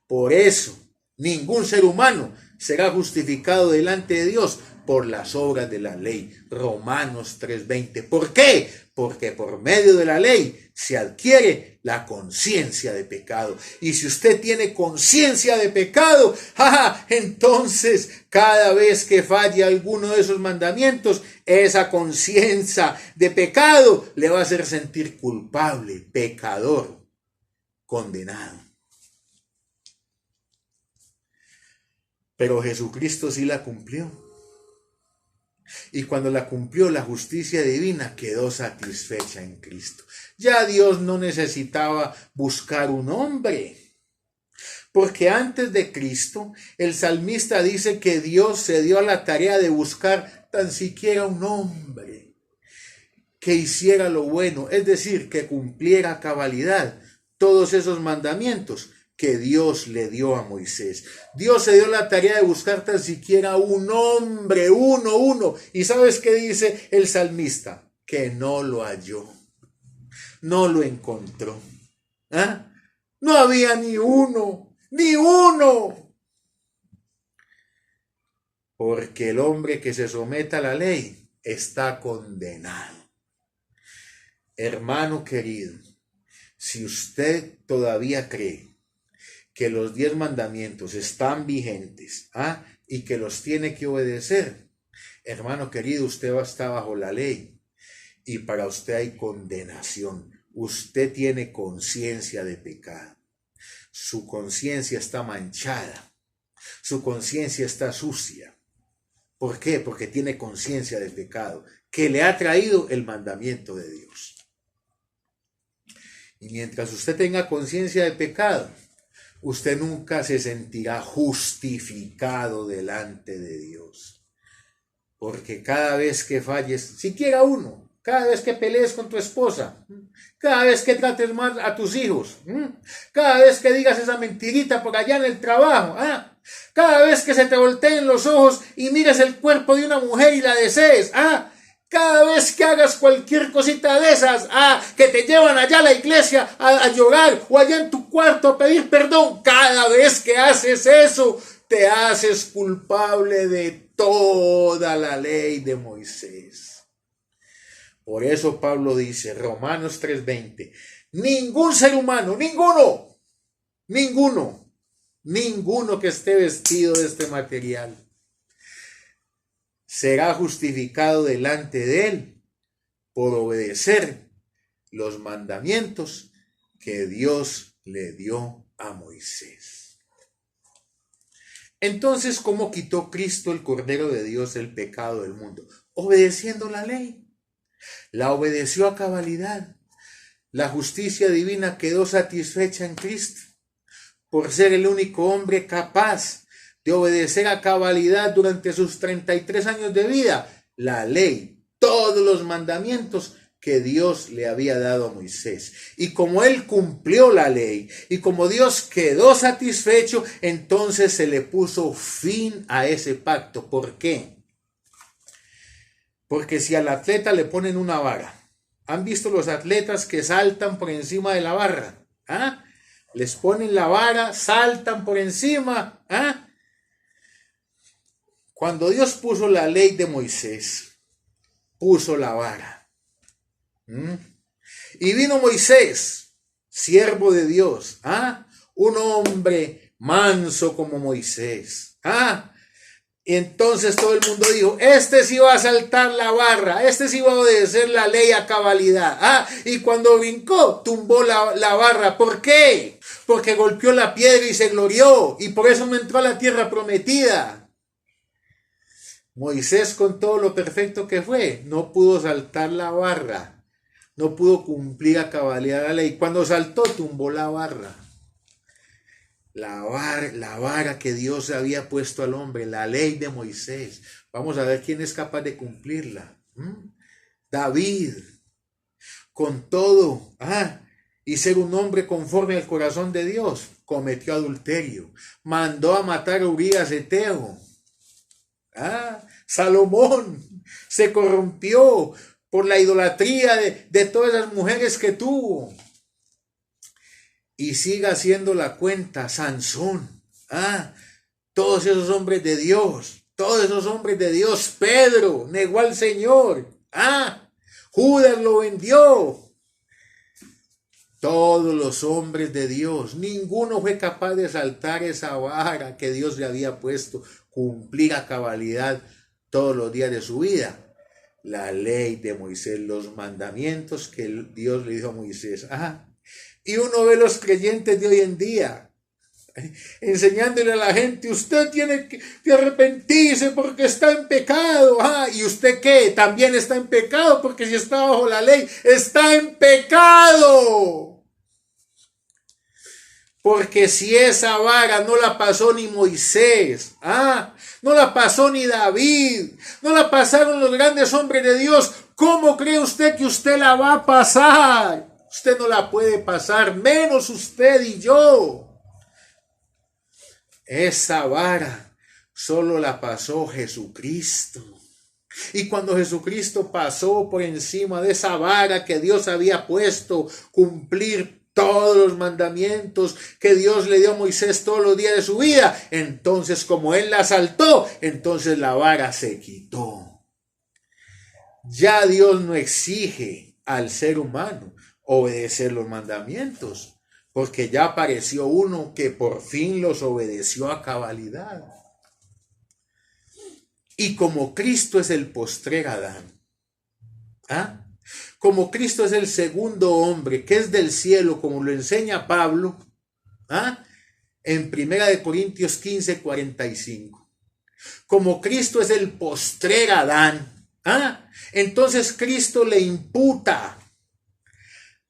Por eso, ningún ser humano será justificado delante de Dios, por las obras de la ley. Romanos 3:20. ¿Por qué? Porque por medio de la ley se adquiere la conciencia de pecado. Y si usted tiene conciencia de pecado, entonces cada vez que falle alguno de esos mandamientos, esa conciencia de pecado le va a hacer sentir culpable, pecador, condenado. Pero Jesucristo sí la cumplió. Y cuando la cumplió, la justicia divina quedó satisfecha en Cristo. Ya Dios no necesitaba buscar un hombre. Porque antes de Cristo, el salmista dice que Dios se dio a la tarea de buscar tan siquiera un hombre que hiciera lo bueno, es decir, que cumpliera a cabalidad todos esos mandamientos que Dios le dio a Moisés. Dios se dio la tarea de buscar tan siquiera un hombre, uno. ¿Y sabes qué dice el salmista? Que no lo halló, no lo encontró. No había ni uno. Porque el hombre que se someta a la ley está condenado. Hermano querido, si usted todavía cree que los 10 mandamientos están vigentes, y que los tiene que obedecer, hermano querido, usted está bajo la ley y para usted hay condenación. Usted tiene conciencia de pecado. Su conciencia está manchada. Su conciencia está sucia. ¿Por qué? Porque tiene conciencia de pecado que le ha traído el mandamiento de Dios. Y mientras usted tenga conciencia de pecado, usted nunca se sentirá justificado delante de Dios. Porque cada vez que falles, siquiera uno, cada vez que pelees con tu esposa, cada vez que trates mal a tus hijos, cada vez que digas esa mentirita por allá en el trabajo, cada vez que se te volteen los ojos y mires el cuerpo de una mujer y la desees, cada vez que hagas cualquier cosita de esas, que te llevan allá a la iglesia a llorar o allá en tu cuarto a pedir perdón, cada vez que haces eso, te haces culpable de toda la ley de Moisés. Por eso Pablo dice, Romanos 3:20, ningún ser humano, ninguno que esté vestido de este material será justificado delante de él por obedecer los mandamientos que Dios le dio a Moisés. Entonces, ¿cómo quitó Cristo, el Cordero de Dios, el pecado del mundo? Obedeciendo la ley. La obedeció a cabalidad. La justicia divina quedó satisfecha en Cristo por ser el único hombre capaz de obedecer a cabalidad durante sus 33 años de vida la ley, todos los mandamientos que Dios le había dado a Moisés. Y como él cumplió la ley y como Dios quedó satisfecho, entonces se le puso fin a ese pacto. ¿Por qué? Porque si al atleta le ponen una vara, ¿han visto los atletas que saltan por encima de la barra? Les ponen la vara, saltan por encima. Cuando Dios puso la ley de Moisés, puso la vara. Y vino Moisés, siervo de Dios, un hombre manso como Moisés. Y entonces todo el mundo dijo, este sí va a saltar la barra, este sí va a obedecer la ley a cabalidad. Y cuando brincó, tumbó la barra. ¿Por qué? Porque golpeó la piedra y se glorió, y por eso no entró a la tierra prometida. Moisés, con todo lo perfecto que fue, no pudo saltar la barra, no pudo cumplir a cabalidad la ley. Cuando saltó, tumbó la barra. La vara que Dios había puesto al hombre, la ley de Moisés. Vamos a ver quién es capaz de cumplirla. David, con todo, y ser un hombre conforme al corazón de Dios, cometió adulterio, mandó a matar a Urías Eteo. Salomón se corrompió por la idolatría de todas las mujeres que tuvo. Y siga haciendo la cuenta Sansón. Todos esos hombres de Dios Todos esos hombres de Dios, Pedro negó al Señor. Judas lo vendió. Todos los hombres de Dios, ninguno fue capaz de saltar esa vara que Dios le había puesto, cumplir a cabalidad todos los días de su vida. La ley de Moisés, los mandamientos que Dios le dijo a Moisés. Y uno ve los creyentes de hoy en día, enseñándole a la gente, usted tiene que arrepentirse porque está en pecado. ¿Y usted qué? También está en pecado, porque si está bajo la ley, está en pecado. Porque si esa vara no la pasó ni Moisés, no la pasó ni David, no la pasaron los grandes hombres de Dios, ¿cómo cree usted que usted la va a pasar? Usted no la puede pasar, menos usted y yo. Esa vara solo la pasó Jesucristo. Y cuando Jesucristo pasó por encima de esa vara que Dios había puesto, cumplir todos los mandamientos que Dios le dio a Moisés todos los días de su vida, entonces como él la saltó, entonces la vara se quitó. Ya Dios no exige al ser humano obedecer los mandamientos, porque ya apareció uno que por fin los obedeció a cabalidad. Y como Cristo es el postrer Adán, como Cristo es el segundo hombre que es del cielo, como lo enseña Pablo, en 1 Corintios 15, 45. Como Cristo es el postrer Adán, entonces Cristo le imputa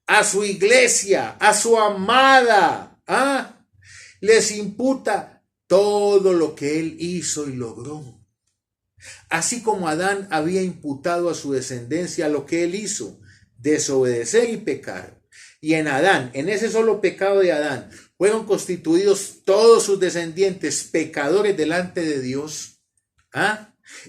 a su iglesia, a su amada, les imputa todo lo que él hizo y logró. Así como Adán había imputado a su descendencia lo que él hizo, desobedecer y pecar. Y en Adán, en ese solo pecado de Adán, fueron constituidos todos sus descendientes pecadores delante de Dios.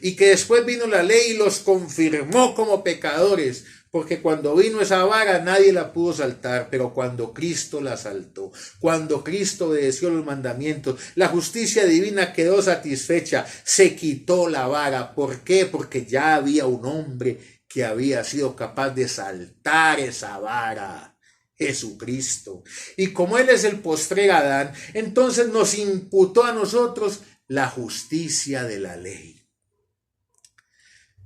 Y que después vino la ley y los confirmó como pecadores, porque cuando vino esa vara nadie la pudo saltar, pero cuando Cristo la saltó, cuando Cristo obedeció los mandamientos, la justicia divina quedó satisfecha, se quitó la vara. ¿Por qué? Porque ya había un hombre que había sido capaz de saltar esa vara, Jesucristo. Y como Él es el postrer Adán, entonces nos imputó a nosotros la justicia de la ley.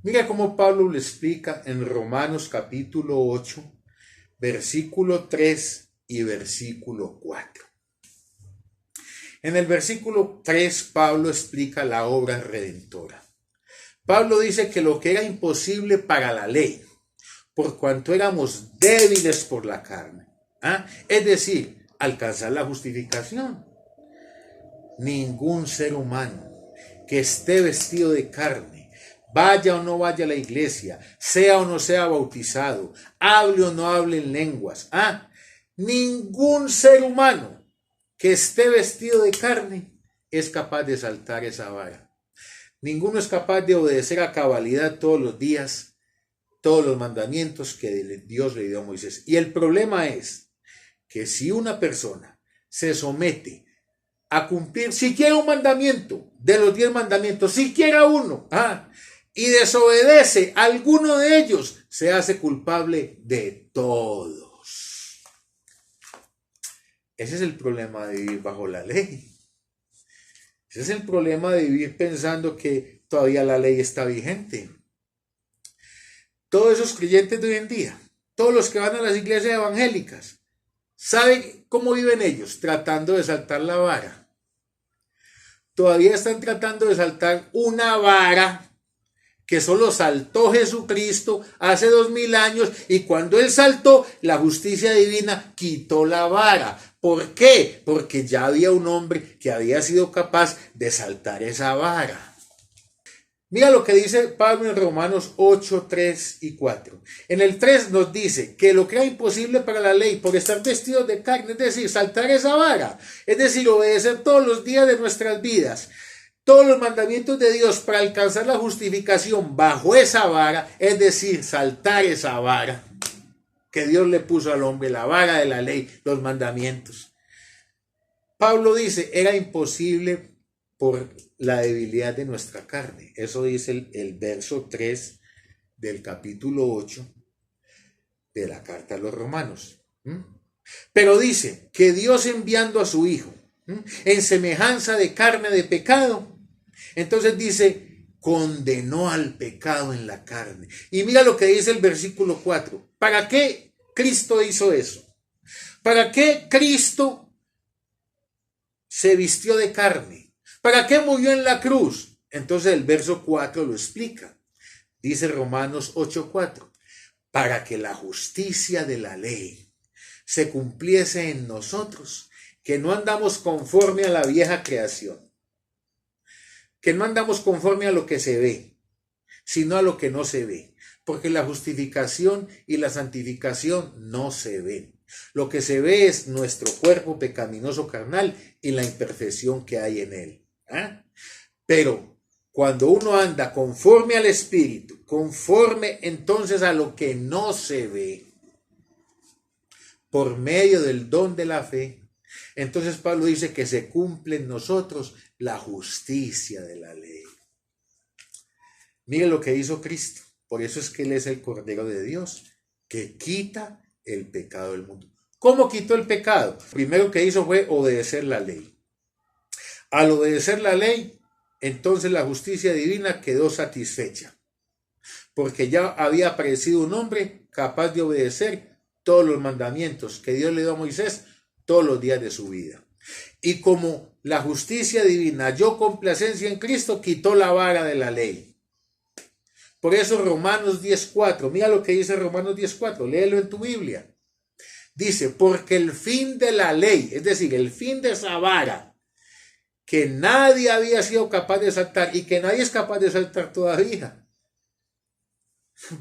Mira cómo Pablo lo explica en Romanos capítulo 8, versículo 3 y versículo 4. En el versículo 3, Pablo explica la obra redentora. Pablo dice que lo que era imposible para la ley, por cuanto éramos débiles por la carne, es decir, alcanzar la justificación. Ningún ser humano que esté vestido de carne, vaya o no vaya a la iglesia, sea o no sea bautizado, hable o no hable en lenguas, ningún ser humano que esté vestido de carne es capaz de saltar esa vara. Ninguno es capaz de obedecer a cabalidad todos los días, todos los mandamientos que Dios le dio a Moisés. Y el problema es que si una persona se somete a cumplir siquiera un mandamiento de los 10 mandamientos, siquiera uno, y desobedece a alguno de ellos, se hace culpable de todos. Ese es el problema de vivir bajo la ley. Ese es el problema de vivir pensando que todavía la ley está vigente. Todos esos creyentes de hoy en día, todos los que van a las iglesias evangélicas, ¿saben cómo viven ellos? Tratando de saltar la vara. Todavía están tratando de saltar una vara que solo saltó Jesucristo hace 2000 años, y cuando Él saltó, la justicia divina quitó la vara. ¿Por qué? Porque ya había un hombre que había sido capaz de saltar esa vara. Mira lo que dice Pablo en Romanos 8, 3 y 4. En el 3 nos dice que lo que era imposible para la ley por estar vestidos de carne, es decir, saltar esa vara, es decir, obedecer todos los días de nuestras vidas todos los mandamientos de Dios para alcanzar la justificación bajo esa vara, es decir, saltar esa vara que Dios le puso al hombre, la vara de la ley, los mandamientos. Pablo dice, era imposible por la debilidad de nuestra carne. Eso dice el verso 3 del capítulo 8 de la carta a los Romanos. Pero dice que Dios enviando a su Hijo en semejanza de carne de pecado, entonces dice, condenó al pecado en la carne. Y mira lo que dice el versículo 4. ¿Para qué Cristo hizo eso? ¿Para qué Cristo se vistió de carne? ¿Para qué murió en la cruz? Entonces el verso 4 lo explica. Dice Romanos 8:4. Para que la justicia de la ley se cumpliese en nosotros, que no andamos conforme a la vieja creación, que no andamos conforme a lo que se ve, sino a lo que no se ve, porque la justificación y la santificación no se ven. Lo que se ve es nuestro cuerpo pecaminoso carnal y la imperfección que hay en él. Pero cuando uno anda conforme al Espíritu, conforme entonces a lo que no se ve, por medio del don de la fe, entonces Pablo dice que se cumple en nosotros la justicia de la ley. Mire lo que hizo Cristo. Por eso es que Él es el Cordero de Dios, que quita el pecado del mundo. ¿Cómo quitó el pecado? Primero que hizo fue obedecer la ley. Al obedecer la ley, entonces la justicia divina quedó satisfecha, porque ya había aparecido un hombre capaz de obedecer todos los mandamientos que Dios le dio a Moisés todos los días de su vida. Y como la justicia divina halló complacencia en Cristo, quitó la vara de la ley. Por eso Romanos 10:4, mira lo que dice Romanos 10:4, léelo en tu Biblia. Dice, porque el fin de la ley, es decir, el fin de esa vara, que nadie había sido capaz de saltar y que nadie es capaz de saltar todavía.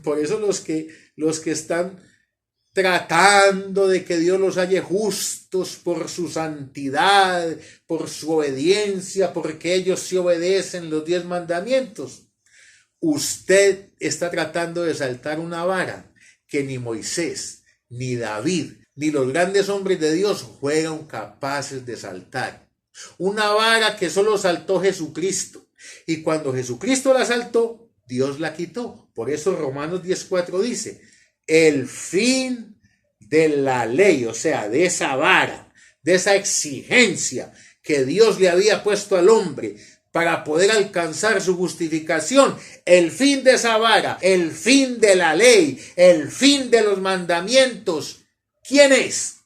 Por eso los que están tratando de que Dios los halle justos por su santidad, por su obediencia, porque ellos sí obedecen los 10 mandamientos. Usted está tratando de saltar una vara que ni Moisés, ni David, ni los grandes hombres de Dios fueron capaces de saltar. Una vara que solo saltó Jesucristo. Y cuando Jesucristo la saltó, Dios la quitó. Por eso Romanos 10:4 dice, el fin de la ley, o sea, de esa vara, de esa exigencia que Dios le había puesto al hombre para poder alcanzar su justificación, el fin de esa vara, el fin de la ley, el fin de los mandamientos, ¿quién es?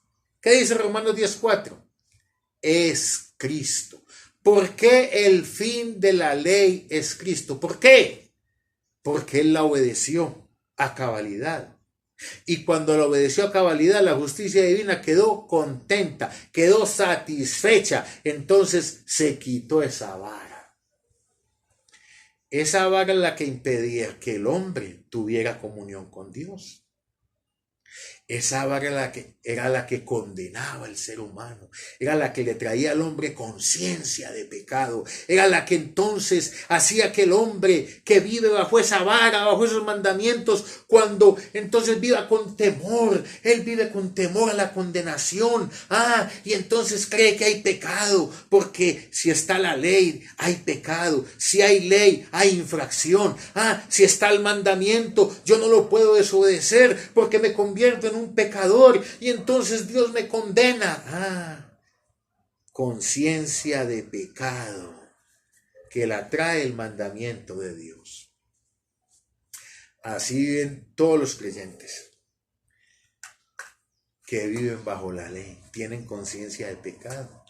¿Qué dice Romanos 10:4? Es Cristo. ¿Por qué el fin de la ley es Cristo? ¿Por qué? Porque Él la obedeció a cabalidad. Y cuando la obedeció a cabalidad, la justicia divina quedó contenta, quedó satisfecha. Entonces se quitó esa vara. Esa vara es la que impedía que el hombre tuviera comunión con Dios. Esa vara era la que condenaba al ser humano, era la que le traía al hombre conciencia de pecado, era la que entonces hacía que el hombre que vive bajo esa vara, bajo esos mandamientos, cuando entonces viva con temor, él vive con temor a la condenación, y entonces cree que hay pecado, porque si está la ley, hay pecado, si hay ley, hay infracción, si está el mandamiento, yo no lo puedo desobedecer, porque me convierto en un pecador y entonces Dios me condena. Conciencia de pecado que la trae el mandamiento de Dios. Así viven todos los creyentes que viven bajo la ley, tienen conciencia de pecado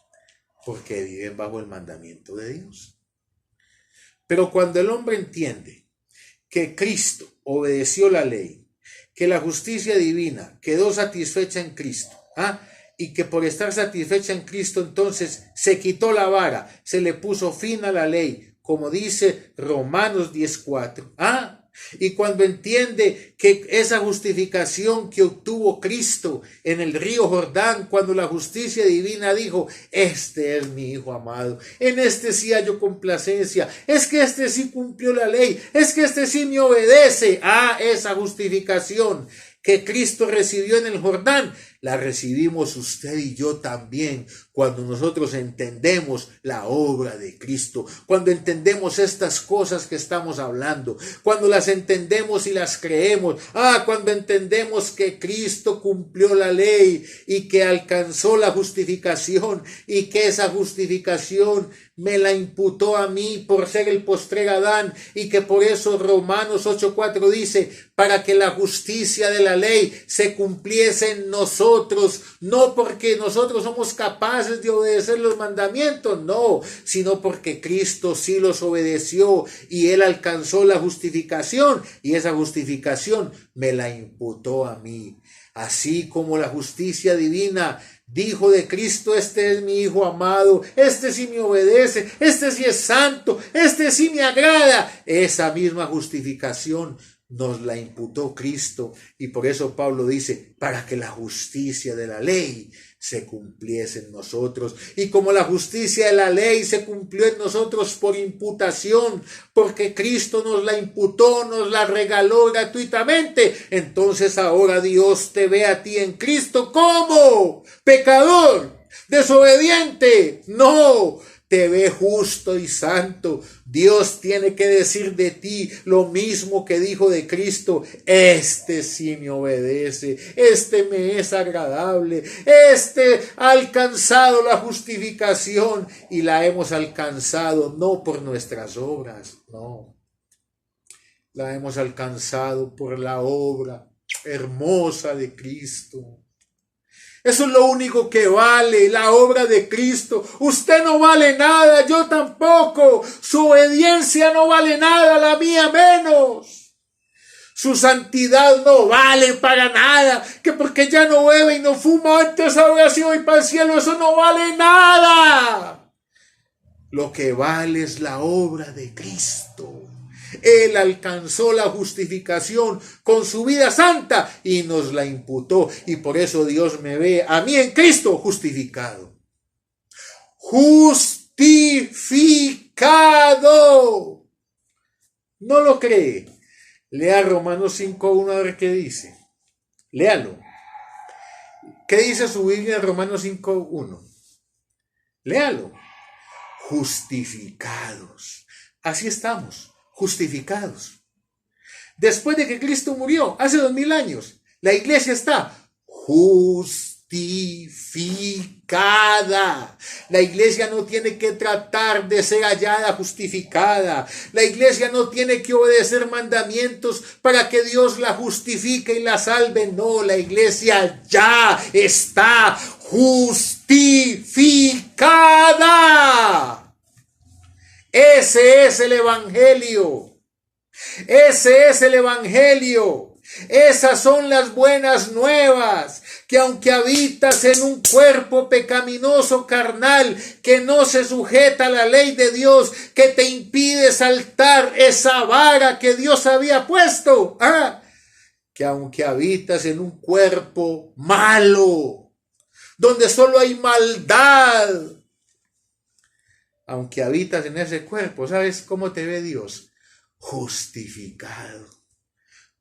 porque viven bajo el mandamiento de Dios. Pero cuando el hombre entiende que Cristo obedeció la ley, que la justicia divina quedó satisfecha en Cristo, y que por estar satisfecha en Cristo entonces se quitó la vara, se le puso fin a la ley, como dice Romanos 10:4, y cuando entiende que esa justificación que obtuvo Cristo en el río Jordán, cuando la justicia divina dijo, este es mi Hijo amado, en este sí hallo complacencia, es que este sí cumplió la ley, es que este sí me obedece, esa justificación que Cristo recibió en el Jordán, la recibimos usted y yo también cuando nosotros entendemos la obra de Cristo, cuando entendemos estas cosas que estamos hablando, cuando las entendemos y las creemos, cuando entendemos que Cristo cumplió la ley y que alcanzó la justificación y que esa justificación me la imputó a mí por ser el postrer Adán y que por eso Romanos 8:4 dice, para que la justicia de la ley se cumpliese en nosotros, no porque nosotros somos capaces de obedecer los mandamientos, no, sino porque Cristo sí los obedeció y Él alcanzó la justificación y esa justificación me la imputó a mí. Así como la justicia divina dijo de Cristo, este es mi Hijo amado, este sí me obedece, este sí es santo, este sí me agrada. Esa misma justificación nos la imputó Cristo y por eso Pablo dice, para que la justicia de la ley se cumpliese en nosotros. Y como la justicia de la ley se cumplió en nosotros por imputación, porque Cristo nos la imputó, nos la regaló gratuitamente, entonces ahora Dios te ve a ti en Cristo como pecador, desobediente. No, te ve justo y santo. Dios tiene que decir de ti lo mismo que dijo de Cristo. Este sí me obedece, este me es agradable, este ha alcanzado la justificación y la hemos alcanzado no por nuestras obras, no. La hemos alcanzado por la obra hermosa de Cristo. Eso es lo único que vale, la obra de Cristo. Usted no vale nada, yo tampoco. Su obediencia no vale nada, la mía menos. Su santidad no vale para nada. Que porque ya no bebe y no fuma, antes ahora sí voy para el cielo, eso no vale nada. Lo que vale es la obra de Cristo. Él alcanzó la justificación con su vida santa y nos la imputó. Y por eso Dios me ve a mí en Cristo justificado. Justificado. ¿No lo cree? Lea Romanos 5:1 a ver qué dice. Léalo. ¿Qué dice su Biblia en Romanos 5:1? Léalo. Justificados. Así estamos. Justificados. Después de que Cristo murió, hace 2000 años, la iglesia está justificada. La iglesia no tiene que tratar de ser hallada justificada. La iglesia no tiene que obedecer mandamientos para que Dios la justifique y la salve. No, la iglesia ya está justificada. Ese es el evangelio. Ese es el evangelio. Esas son las buenas nuevas, que aunque habitas en un cuerpo pecaminoso carnal que no se sujeta a la ley de Dios, que te impide saltar esa vara que Dios había puesto, que aunque habitas en un cuerpo malo, donde solo hay maldad, aunque habitas en ese cuerpo, ¿sabes cómo te ve Dios? Justificado.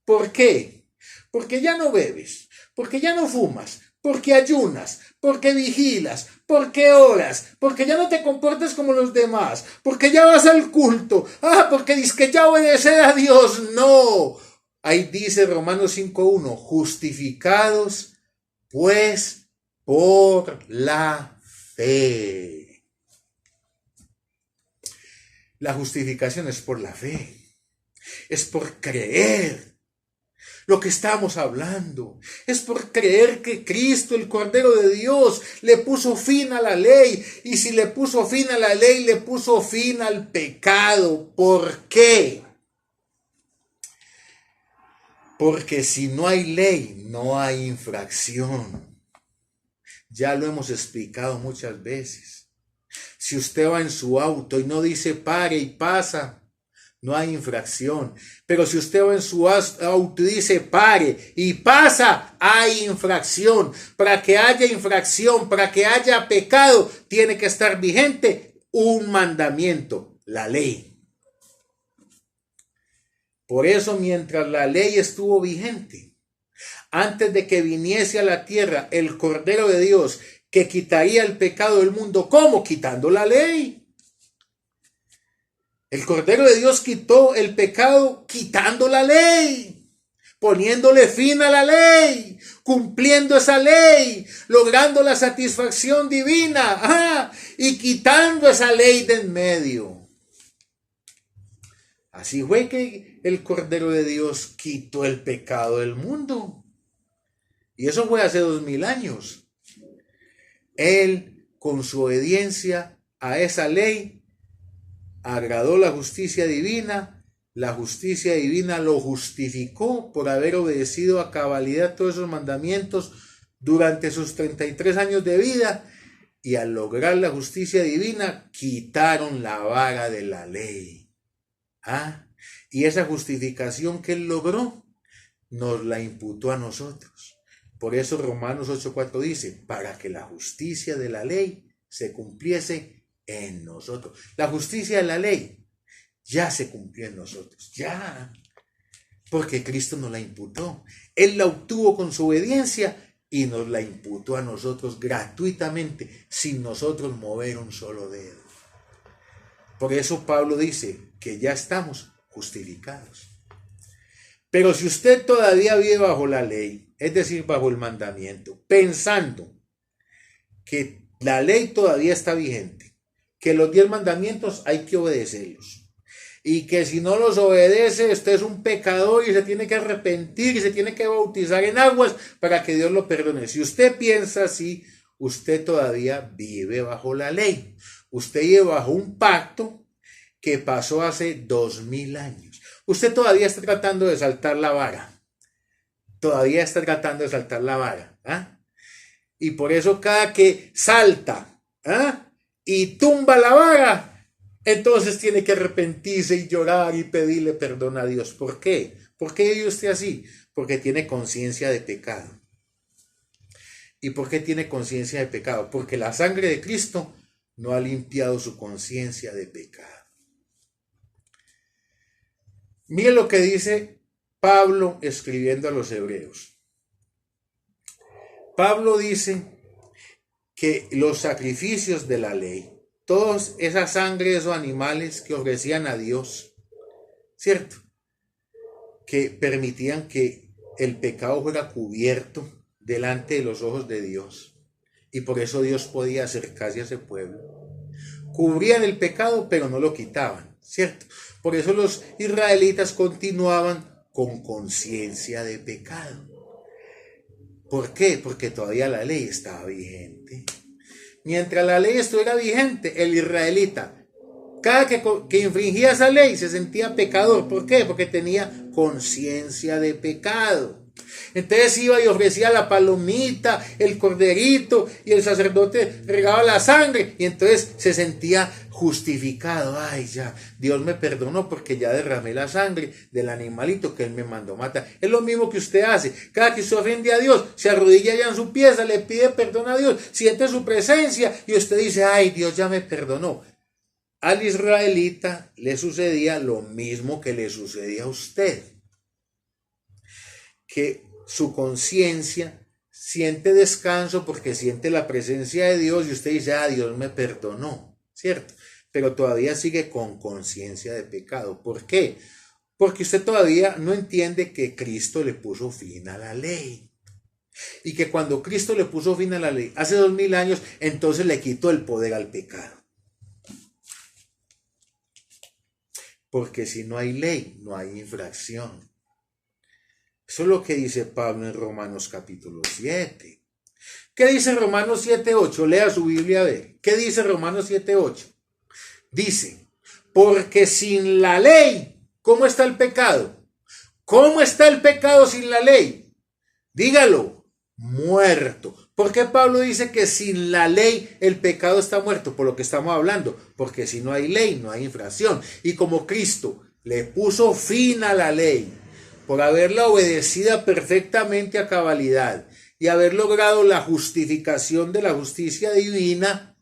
¿Por qué? Porque ya no bebes, porque ya no fumas, porque ayunas, porque vigilas, porque oras, porque ya no te comportas como los demás, porque ya vas al culto, porque dices que ya obedecer a Dios. No, ahí dice Romanos 5:1, justificados pues por la fe. La justificación es por la fe, es por creer lo que estamos hablando, es por creer que Cristo, el Cordero de Dios, le puso fin a la ley, y si le puso fin a la ley, le puso fin al pecado. ¿Por qué? Porque si no hay ley, no hay infracción. Ya lo hemos explicado muchas veces. Si usted va en su auto y no dice pare y pasa, no hay infracción. Pero si usted va en su auto y dice pare y pasa, hay infracción. Para que haya infracción, para que haya pecado, tiene que estar vigente un mandamiento, la ley. Por eso, mientras la ley estuvo vigente, antes de que viniese a la tierra el Cordero de Dios que quitaría el pecado del mundo. ¿Cómo? Quitando la ley. El Cordero de Dios quitó el pecado quitando la ley, poniéndole fin a la ley, cumpliendo esa ley, logrando la satisfacción divina, y quitando esa ley de en medio. Así fue que el Cordero de Dios quitó el pecado del mundo. Y eso fue hace 2000 años. Él, con su obediencia a esa ley, agradó la justicia divina. La justicia divina lo justificó por haber obedecido a cabalidad todos esos mandamientos durante sus 33 años de vida. Y al lograr la justicia divina, quitaron la vara de la ley. Y esa justificación que él logró, nos la imputó a nosotros. Por eso Romanos 8:4 dice, para que la justicia de la ley se cumpliese en nosotros. La justicia de la ley ya se cumplió en nosotros, ya, porque Cristo nos la imputó. Él la obtuvo con su obediencia y nos la imputó a nosotros gratuitamente, sin nosotros mover un solo dedo. Por eso Pablo dice que ya estamos justificados. Pero si usted todavía vive bajo la ley, es decir, bajo el mandamiento, pensando que la ley todavía está vigente, que los 10 mandamientos hay que obedecerlos, y que si no los obedece, usted es un pecador y se tiene que arrepentir y se tiene que bautizar en aguas para que Dios lo perdone. Si usted piensa así, usted todavía vive bajo la ley. Usted vive bajo un pacto que pasó hace 2000 años. Usted todavía está tratando de saltar la vara. Todavía está tratando de saltar la vara. Y por eso cada que salta y tumba la vara, entonces tiene que arrepentirse y llorar y pedirle perdón a Dios. ¿Por qué? ¿Por qué vive usted así? Porque tiene conciencia de pecado. ¿Y por qué tiene conciencia de pecado? Porque la sangre de Cristo no ha limpiado su conciencia de pecado. Mire lo que dice Pablo escribiendo a los hebreos. Pablo dice que los sacrificios de la ley, todas esas sangres o animales que ofrecían a Dios, ¿cierto? Que permitían que el pecado fuera cubierto delante de los ojos de Dios. Y por eso Dios podía acercarse a ese pueblo. Cubrían el pecado, pero no lo quitaban, ¿cierto? Por eso los israelitas continuaban con conciencia de pecado. ¿Por qué? Porque todavía la ley estaba vigente. Mientras la ley estuviera vigente, el israelita, cada que infringía esa ley, se sentía pecador. ¿Por qué? Porque tenía conciencia de pecado. Entonces iba y ofrecía la palomita, el corderito, y el sacerdote regaba la sangre, y entonces se sentía justificado. Ay, ya, Dios me perdonó porque ya derramé la sangre del animalito que Él me mandó matar. Es lo mismo que usted hace. Cada que usted ofende a Dios, se arrodilla ya en su pieza, le pide perdón a Dios, siente su presencia, y usted dice, ay, Dios ya me perdonó. Al israelita le sucedía lo mismo que le sucedía a usted. Que su conciencia siente descanso porque siente la presencia de Dios y usted dice, Dios me perdonó, ¿cierto? Pero todavía sigue con conciencia de pecado. ¿Por qué? Porque usted todavía no entiende que Cristo le puso fin a la ley. Y que cuando Cristo le puso fin a la ley, hace 2000 años, entonces le quitó el poder al pecado. Porque si no hay ley, no hay infracción. Eso es lo que dice Pablo en Romanos capítulo 7. ¿Qué dice Romanos 7:8? Lea su Biblia a ver. ¿Qué dice Romanos 7:8? Dice, porque sin la ley, ¿cómo está el pecado? ¿Cómo está el pecado sin la ley? Dígalo, muerto. ¿Por qué Pablo dice que sin la ley el pecado está muerto? Por lo que estamos hablando. Porque si no hay ley, no hay infracción. Y como Cristo le puso fin a la ley, por haberla obedecida perfectamente a cabalidad y haber logrado la justificación de la justicia divina,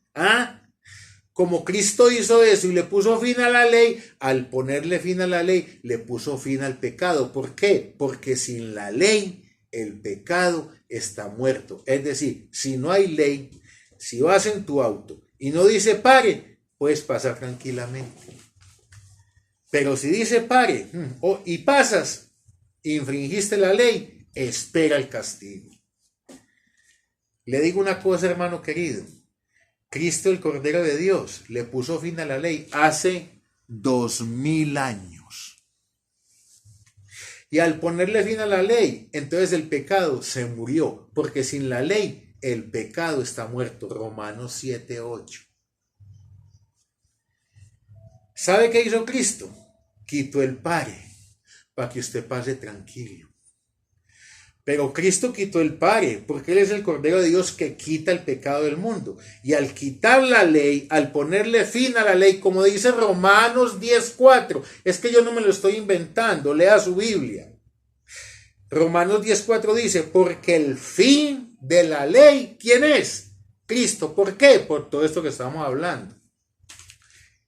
como Cristo hizo eso y le puso fin a la ley, al ponerle fin a la ley, le puso fin al pecado. ¿Por qué? Porque sin la ley el pecado está muerto. Es decir, si no hay ley, si vas en tu auto y no dice pare, puedes pasar tranquilamente. Pero si dice pare y pasas, infringiste la ley, espera el castigo. Le digo una cosa, hermano querido. Cristo, el Cordero de Dios, le puso fin a la ley hace 2000 años. Y al ponerle fin a la ley, entonces el pecado se murió, porque sin la ley el pecado está muerto. Romanos 7:8. ¿Sabe qué hizo Cristo? Quitó el pare para que usted pase tranquilo. Pero Cristo quitó el pare, porque Él es el Cordero de Dios que quita el pecado del mundo. Y al quitar la ley, al ponerle fin a la ley, como dice Romanos 10:4, es que yo no me lo estoy inventando, lea su Biblia. Romanos 10:4 dice, porque el fin de la ley, ¿quién es? Cristo. ¿Por qué? Por todo esto que estamos hablando.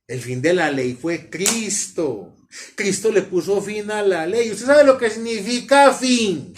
El fin de la ley fue Cristo. Cristo le puso fin a la ley. ¿Usted sabe lo que significa fin?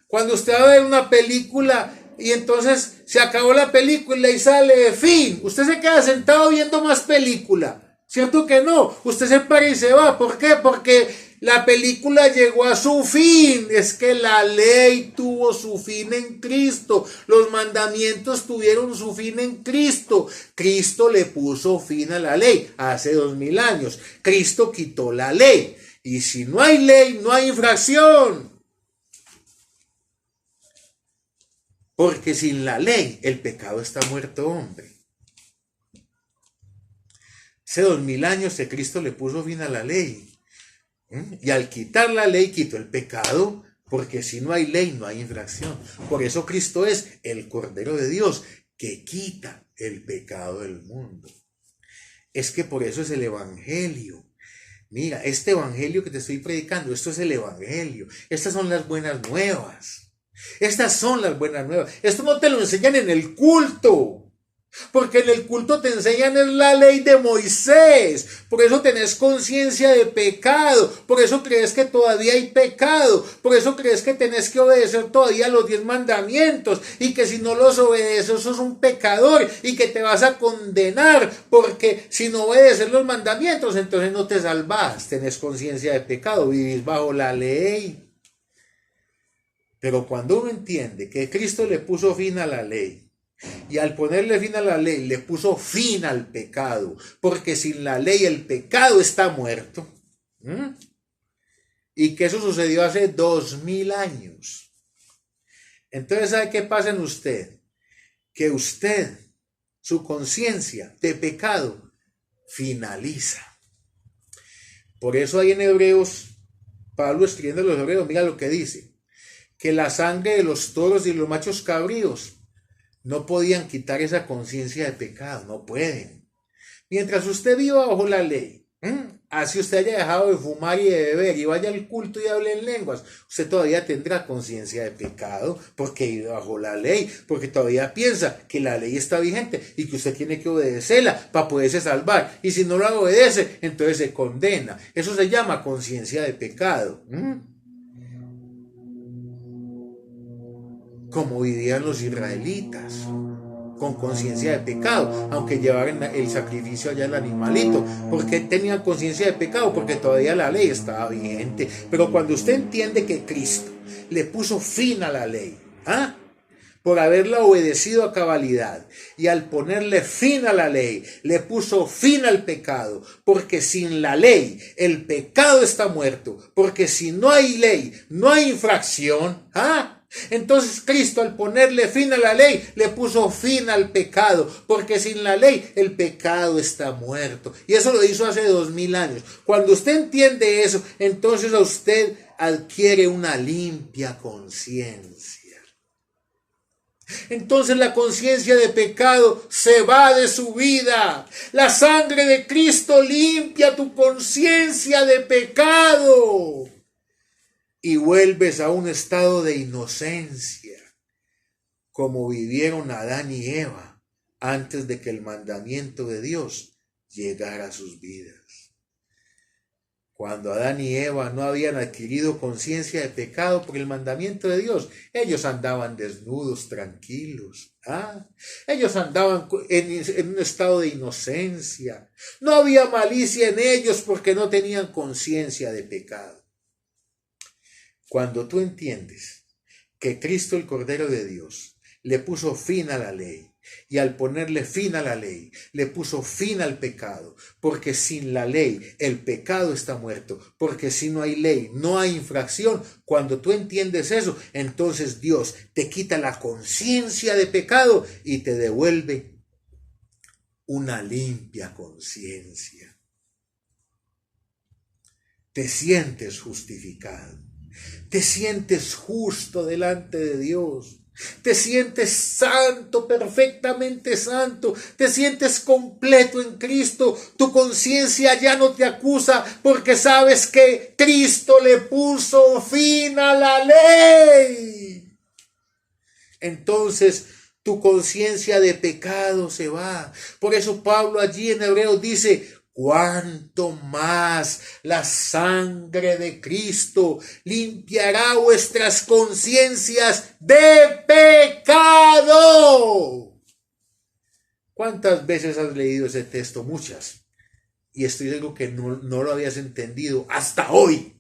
Cuando usted va a ver una película y entonces se acabó la película y sale fin, usted se queda sentado viendo más película, ¿cierto que no? Usted se para y se va. ¿Por qué? Porque la película llegó a su fin. Es que la ley tuvo su fin en Cristo, los mandamientos tuvieron su fin en Cristo. Cristo le puso fin a la ley hace 2000 años. Cristo quitó la ley, y si no hay ley, no hay infracción. Porque sin la ley, el pecado está muerto, hombre. Hace 2000 años que Cristo le puso fin a la ley. Y al quitar la ley, quitó el pecado, porque si no hay ley, no hay infracción. Por eso Cristo es el Cordero de Dios, que quita el pecado del mundo. Es que por eso es el Evangelio. Mira, este Evangelio que te estoy predicando, esto es el Evangelio. Estas son las buenas nuevas. Estas son las buenas nuevas. Esto no te lo enseñan en el culto, porque en el culto te enseñan es la ley de Moisés. Por eso tenés conciencia de pecado, por eso crees que todavía hay pecado, por eso crees que tenés que obedecer todavía los 10 mandamientos, y que si no los obedeces sos un pecador y que te vas a condenar, porque si no obedeces los mandamientos entonces no te salvás. Tenés conciencia de pecado, vivís bajo la ley. Pero cuando uno entiende que Cristo le puso fin a la ley, y al ponerle fin a la ley le puso fin al pecado, porque sin la ley el pecado está muerto, y que eso sucedió hace 2000 años. Entonces, ¿sabe qué pasa en usted? Que usted, su conciencia de pecado, finaliza. Por eso hay en Hebreos, Pablo escribiendo a los Hebreos, mira lo que dice, que la sangre de los toros y los machos cabríos no podían quitar esa conciencia de pecado, no pueden. Mientras usted viva bajo la ley, así usted haya dejado de fumar y de beber y vaya al culto y hable en lenguas, usted todavía tendrá conciencia de pecado, porque vive bajo la ley, porque todavía piensa que la ley está vigente y que usted tiene que obedecerla para poderse salvar, y si no la obedece, entonces se condena. Eso se llama conciencia de pecado. Como vivían los israelitas, con conciencia de pecado, aunque llevaran el sacrificio allá al animalito. ¿Por qué tenían conciencia de pecado? Porque todavía la ley estaba vigente. Pero cuando usted entiende que Cristo le puso fin a la ley, por haberla obedecido a cabalidad, y al ponerle fin a la ley, le puso fin al pecado, porque sin la ley el pecado está muerto, porque si no hay ley, no hay infracción, Entonces Cristo, al ponerle fin a la ley, le puso fin al pecado, porque sin la ley el pecado está muerto. Y eso lo hizo hace 2000 años. Cuando usted entiende eso, entonces a usted adquiere una limpia conciencia. Entonces la conciencia de pecado se va de su vida. La sangre de Cristo limpia tu conciencia de pecado. Y vuelves a un estado de inocencia, como vivieron Adán y Eva antes de que el mandamiento de Dios llegara a sus vidas. Cuando Adán y Eva no habían adquirido conciencia de pecado por el mandamiento de Dios, ellos andaban desnudos, tranquilos. Ellos andaban en un estado de inocencia. No había malicia en ellos porque no tenían conciencia de pecado. Cuando tú entiendes que Cristo, el Cordero de Dios, le puso fin a la ley, y al ponerle fin a la ley, le puso fin al pecado, porque sin la ley el pecado está muerto, porque si no hay ley, no hay infracción. Cuando tú entiendes eso, entonces Dios te quita la conciencia de pecado y te devuelve una limpia conciencia. Te sientes justificado, te sientes justo delante de Dios. Te sientes santo, perfectamente santo, te sientes completo en Cristo, tu conciencia ya no te acusa porque sabes que Cristo le puso fin a la ley. Entonces tu conciencia de pecado se va. Por eso Pablo allí en Hebreos dice: cuánto más la sangre de Cristo limpiará vuestras conciencias de pecado. ¿Cuántas veces has leído ese texto? Muchas. Y estoy seguro que no lo habías entendido hasta hoy.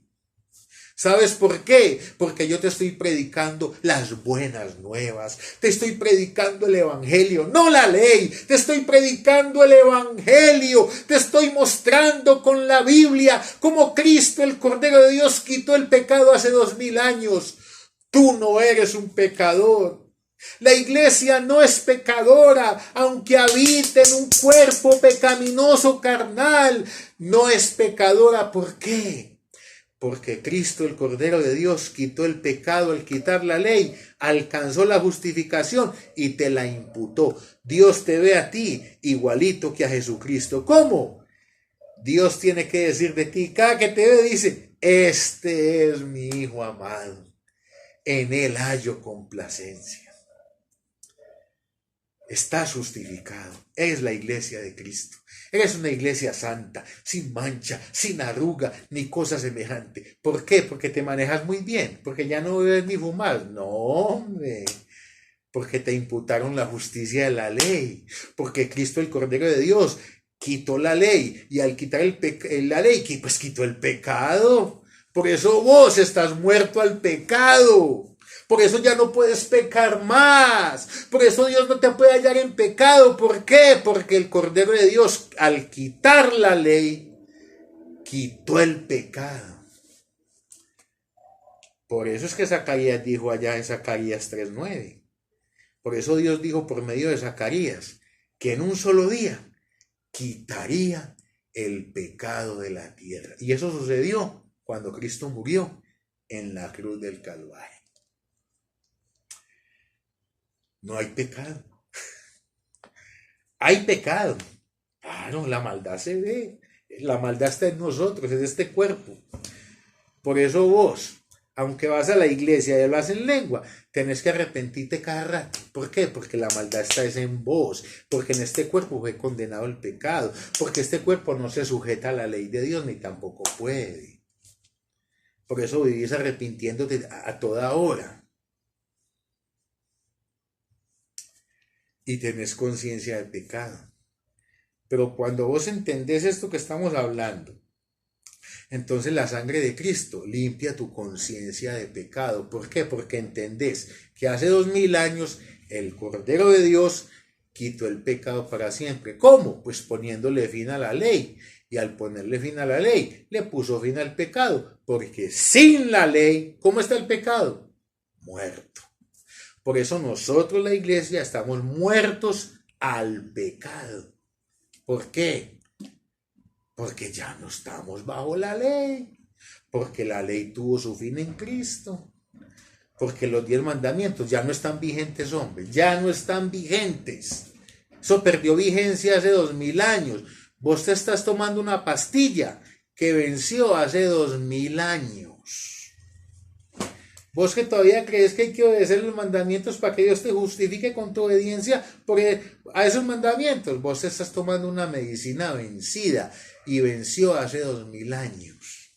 ¿Sabes por qué? Porque yo te estoy predicando las buenas nuevas, te estoy predicando el evangelio, no la ley, te estoy predicando el evangelio, te estoy mostrando con la Biblia cómo Cristo, el Cordero de Dios, quitó el pecado hace 2000 años. Tú no eres un pecador. La iglesia no es pecadora, aunque habite en un cuerpo pecaminoso carnal, no es pecadora. ¿Por qué? Porque Cristo, el Cordero de Dios, quitó el pecado al quitar la ley, alcanzó la justificación y te la imputó. Dios te ve a ti igualito que a Jesucristo. ¿Cómo? Dios tiene que decir de ti, cada que te ve dice: este es mi Hijo amado, en él hallo complacencia. Estás justificado. Es la iglesia de Cristo. Eres una iglesia santa, sin mancha, sin arruga, ni cosa semejante. ¿Por qué? Porque te manejas muy bien, porque ya no bebes ni fumas. No, hombre. Porque te imputaron la justicia de la ley. Porque Cristo, el Cordero de Dios, quitó la ley. Y al quitar la ley, pues quitó el pecado. Por eso vos estás muerto al pecado. Por eso ya no puedes pecar más. Por eso Dios no te puede hallar en pecado. ¿Por qué? Porque el Cordero de Dios, al quitar la ley, quitó el pecado. Por eso es que Zacarías dijo allá en Zacarías 3:9. Por eso Dios dijo por medio de Zacarías que en un solo día quitaría el pecado de la tierra. Y eso sucedió cuando Cristo murió en la cruz del Calvario. No hay pecado. Hay pecado. Claro, la maldad se ve. La maldad está en nosotros, en este cuerpo. Por eso vos, aunque vas a la iglesia y hablas en lengua, tenés que arrepentirte cada rato. ¿Por qué? Porque la maldad está en vos. Porque en este cuerpo fue condenado el pecado. Porque este cuerpo no se sujeta a la ley de Dios, ni tampoco puede. Por eso vivís arrepintiéndote a toda hora. Y tenés conciencia de pecado. Pero cuando vos entendés esto que estamos hablando, entonces la sangre de Cristo limpia tu conciencia de pecado. ¿Por qué? Porque entendés que hace 2000 años el Cordero de Dios quitó el pecado para siempre. ¿Cómo? Pues poniéndole fin a la ley. Y al ponerle fin a la ley, le puso fin al pecado. Porque sin la ley, ¿cómo está el pecado? Muerto. Por eso nosotros, la iglesia, estamos muertos al pecado. ¿Por qué? Porque ya no estamos bajo la ley. Porque la ley tuvo su fin en Cristo. Porque los 10 mandamientos ya no están vigentes, hombre. Ya no están vigentes. Eso perdió vigencia hace 2000 años. Vos te estás tomando una pastilla que venció hace 2000 años. Vos que todavía crees que hay que obedecer los mandamientos para que Dios te justifique con tu obediencia a esos mandamientos, vos te estás tomando una medicina vencida y venció hace 2000 años.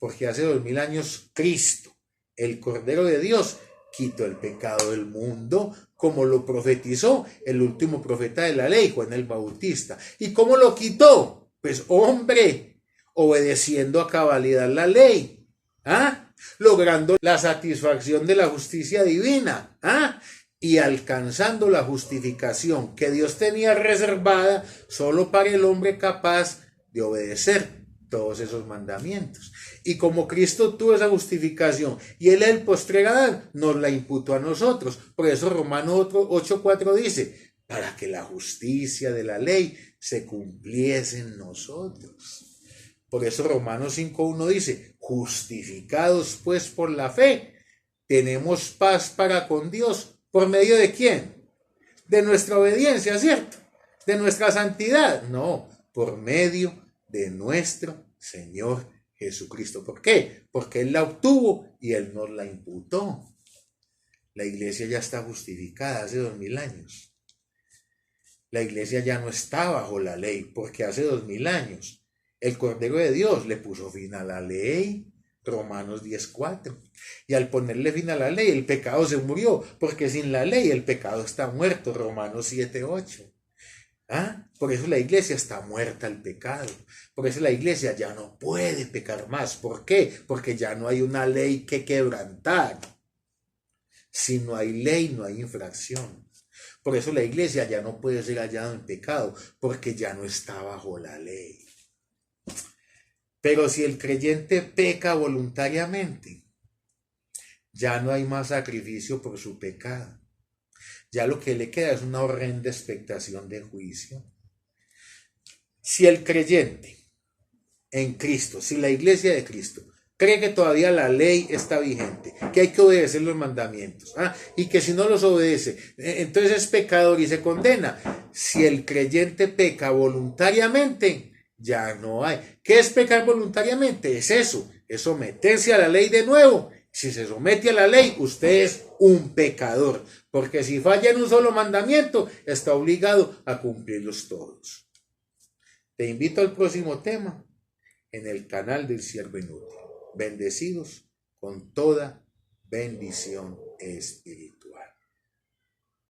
porque hace 2000 años Cristo, el Cordero de Dios, quitó el pecado del mundo, como lo profetizó el último profeta de la ley, Juan el Bautista. ¿Y cómo lo quitó? Pues hombre, obedeciendo a cabalidad la ley, logrando la satisfacción de la justicia divina, y alcanzando la justificación que Dios tenía reservada solo para el hombre capaz de obedecer todos esos mandamientos. Y como Cristo tuvo esa justificación y Él es el postrer Adán, nos la imputó a nosotros. Por eso Romanos 8:4 dice, para que la justicia de la ley se cumpliese en nosotros. Por eso Romanos 5:1 dice, justificados pues por la fe, tenemos paz para con Dios. ¿Por medio de quién? De nuestra obediencia, ¿cierto? De nuestra santidad. No, por medio de nuestro Señor Jesucristo. ¿Por qué? Porque Él la obtuvo y Él nos la imputó. La iglesia ya está justificada hace 2000 años. La iglesia ya no está bajo la ley, porque hace 2000 años el Cordero de Dios le puso fin a la ley. Romanos 10:4. Y al ponerle fin a la ley, el pecado se murió, porque sin la ley el pecado está muerto. Romanos 7:8. Por eso la iglesia está muerta al pecado. Por eso la iglesia ya no puede pecar más. ¿Por qué? Porque ya no hay una ley que quebrantar. Si no hay ley, no hay infracción. Por eso la iglesia ya no puede ser hallada en pecado, porque ya no está bajo la ley. Pero si el creyente peca voluntariamente, ya no hay más sacrificio por su pecado. Ya lo que le queda es una horrenda expectación de juicio. Si el creyente en Cristo, si la iglesia de Cristo cree que todavía la ley está vigente, que hay que obedecer los mandamientos, y que si no los obedece, entonces es pecador y se condena. Si el creyente peca voluntariamente, ya no hay. ¿Qué es pecar voluntariamente? Es eso, es someterse a la ley de nuevo. Si se somete a la ley, usted es un pecador, porque si falla en un solo mandamiento, está obligado a cumplirlos todos. Te invito al próximo tema en el canal del Siervo Inútil. Bendecidos con toda bendición espiritual.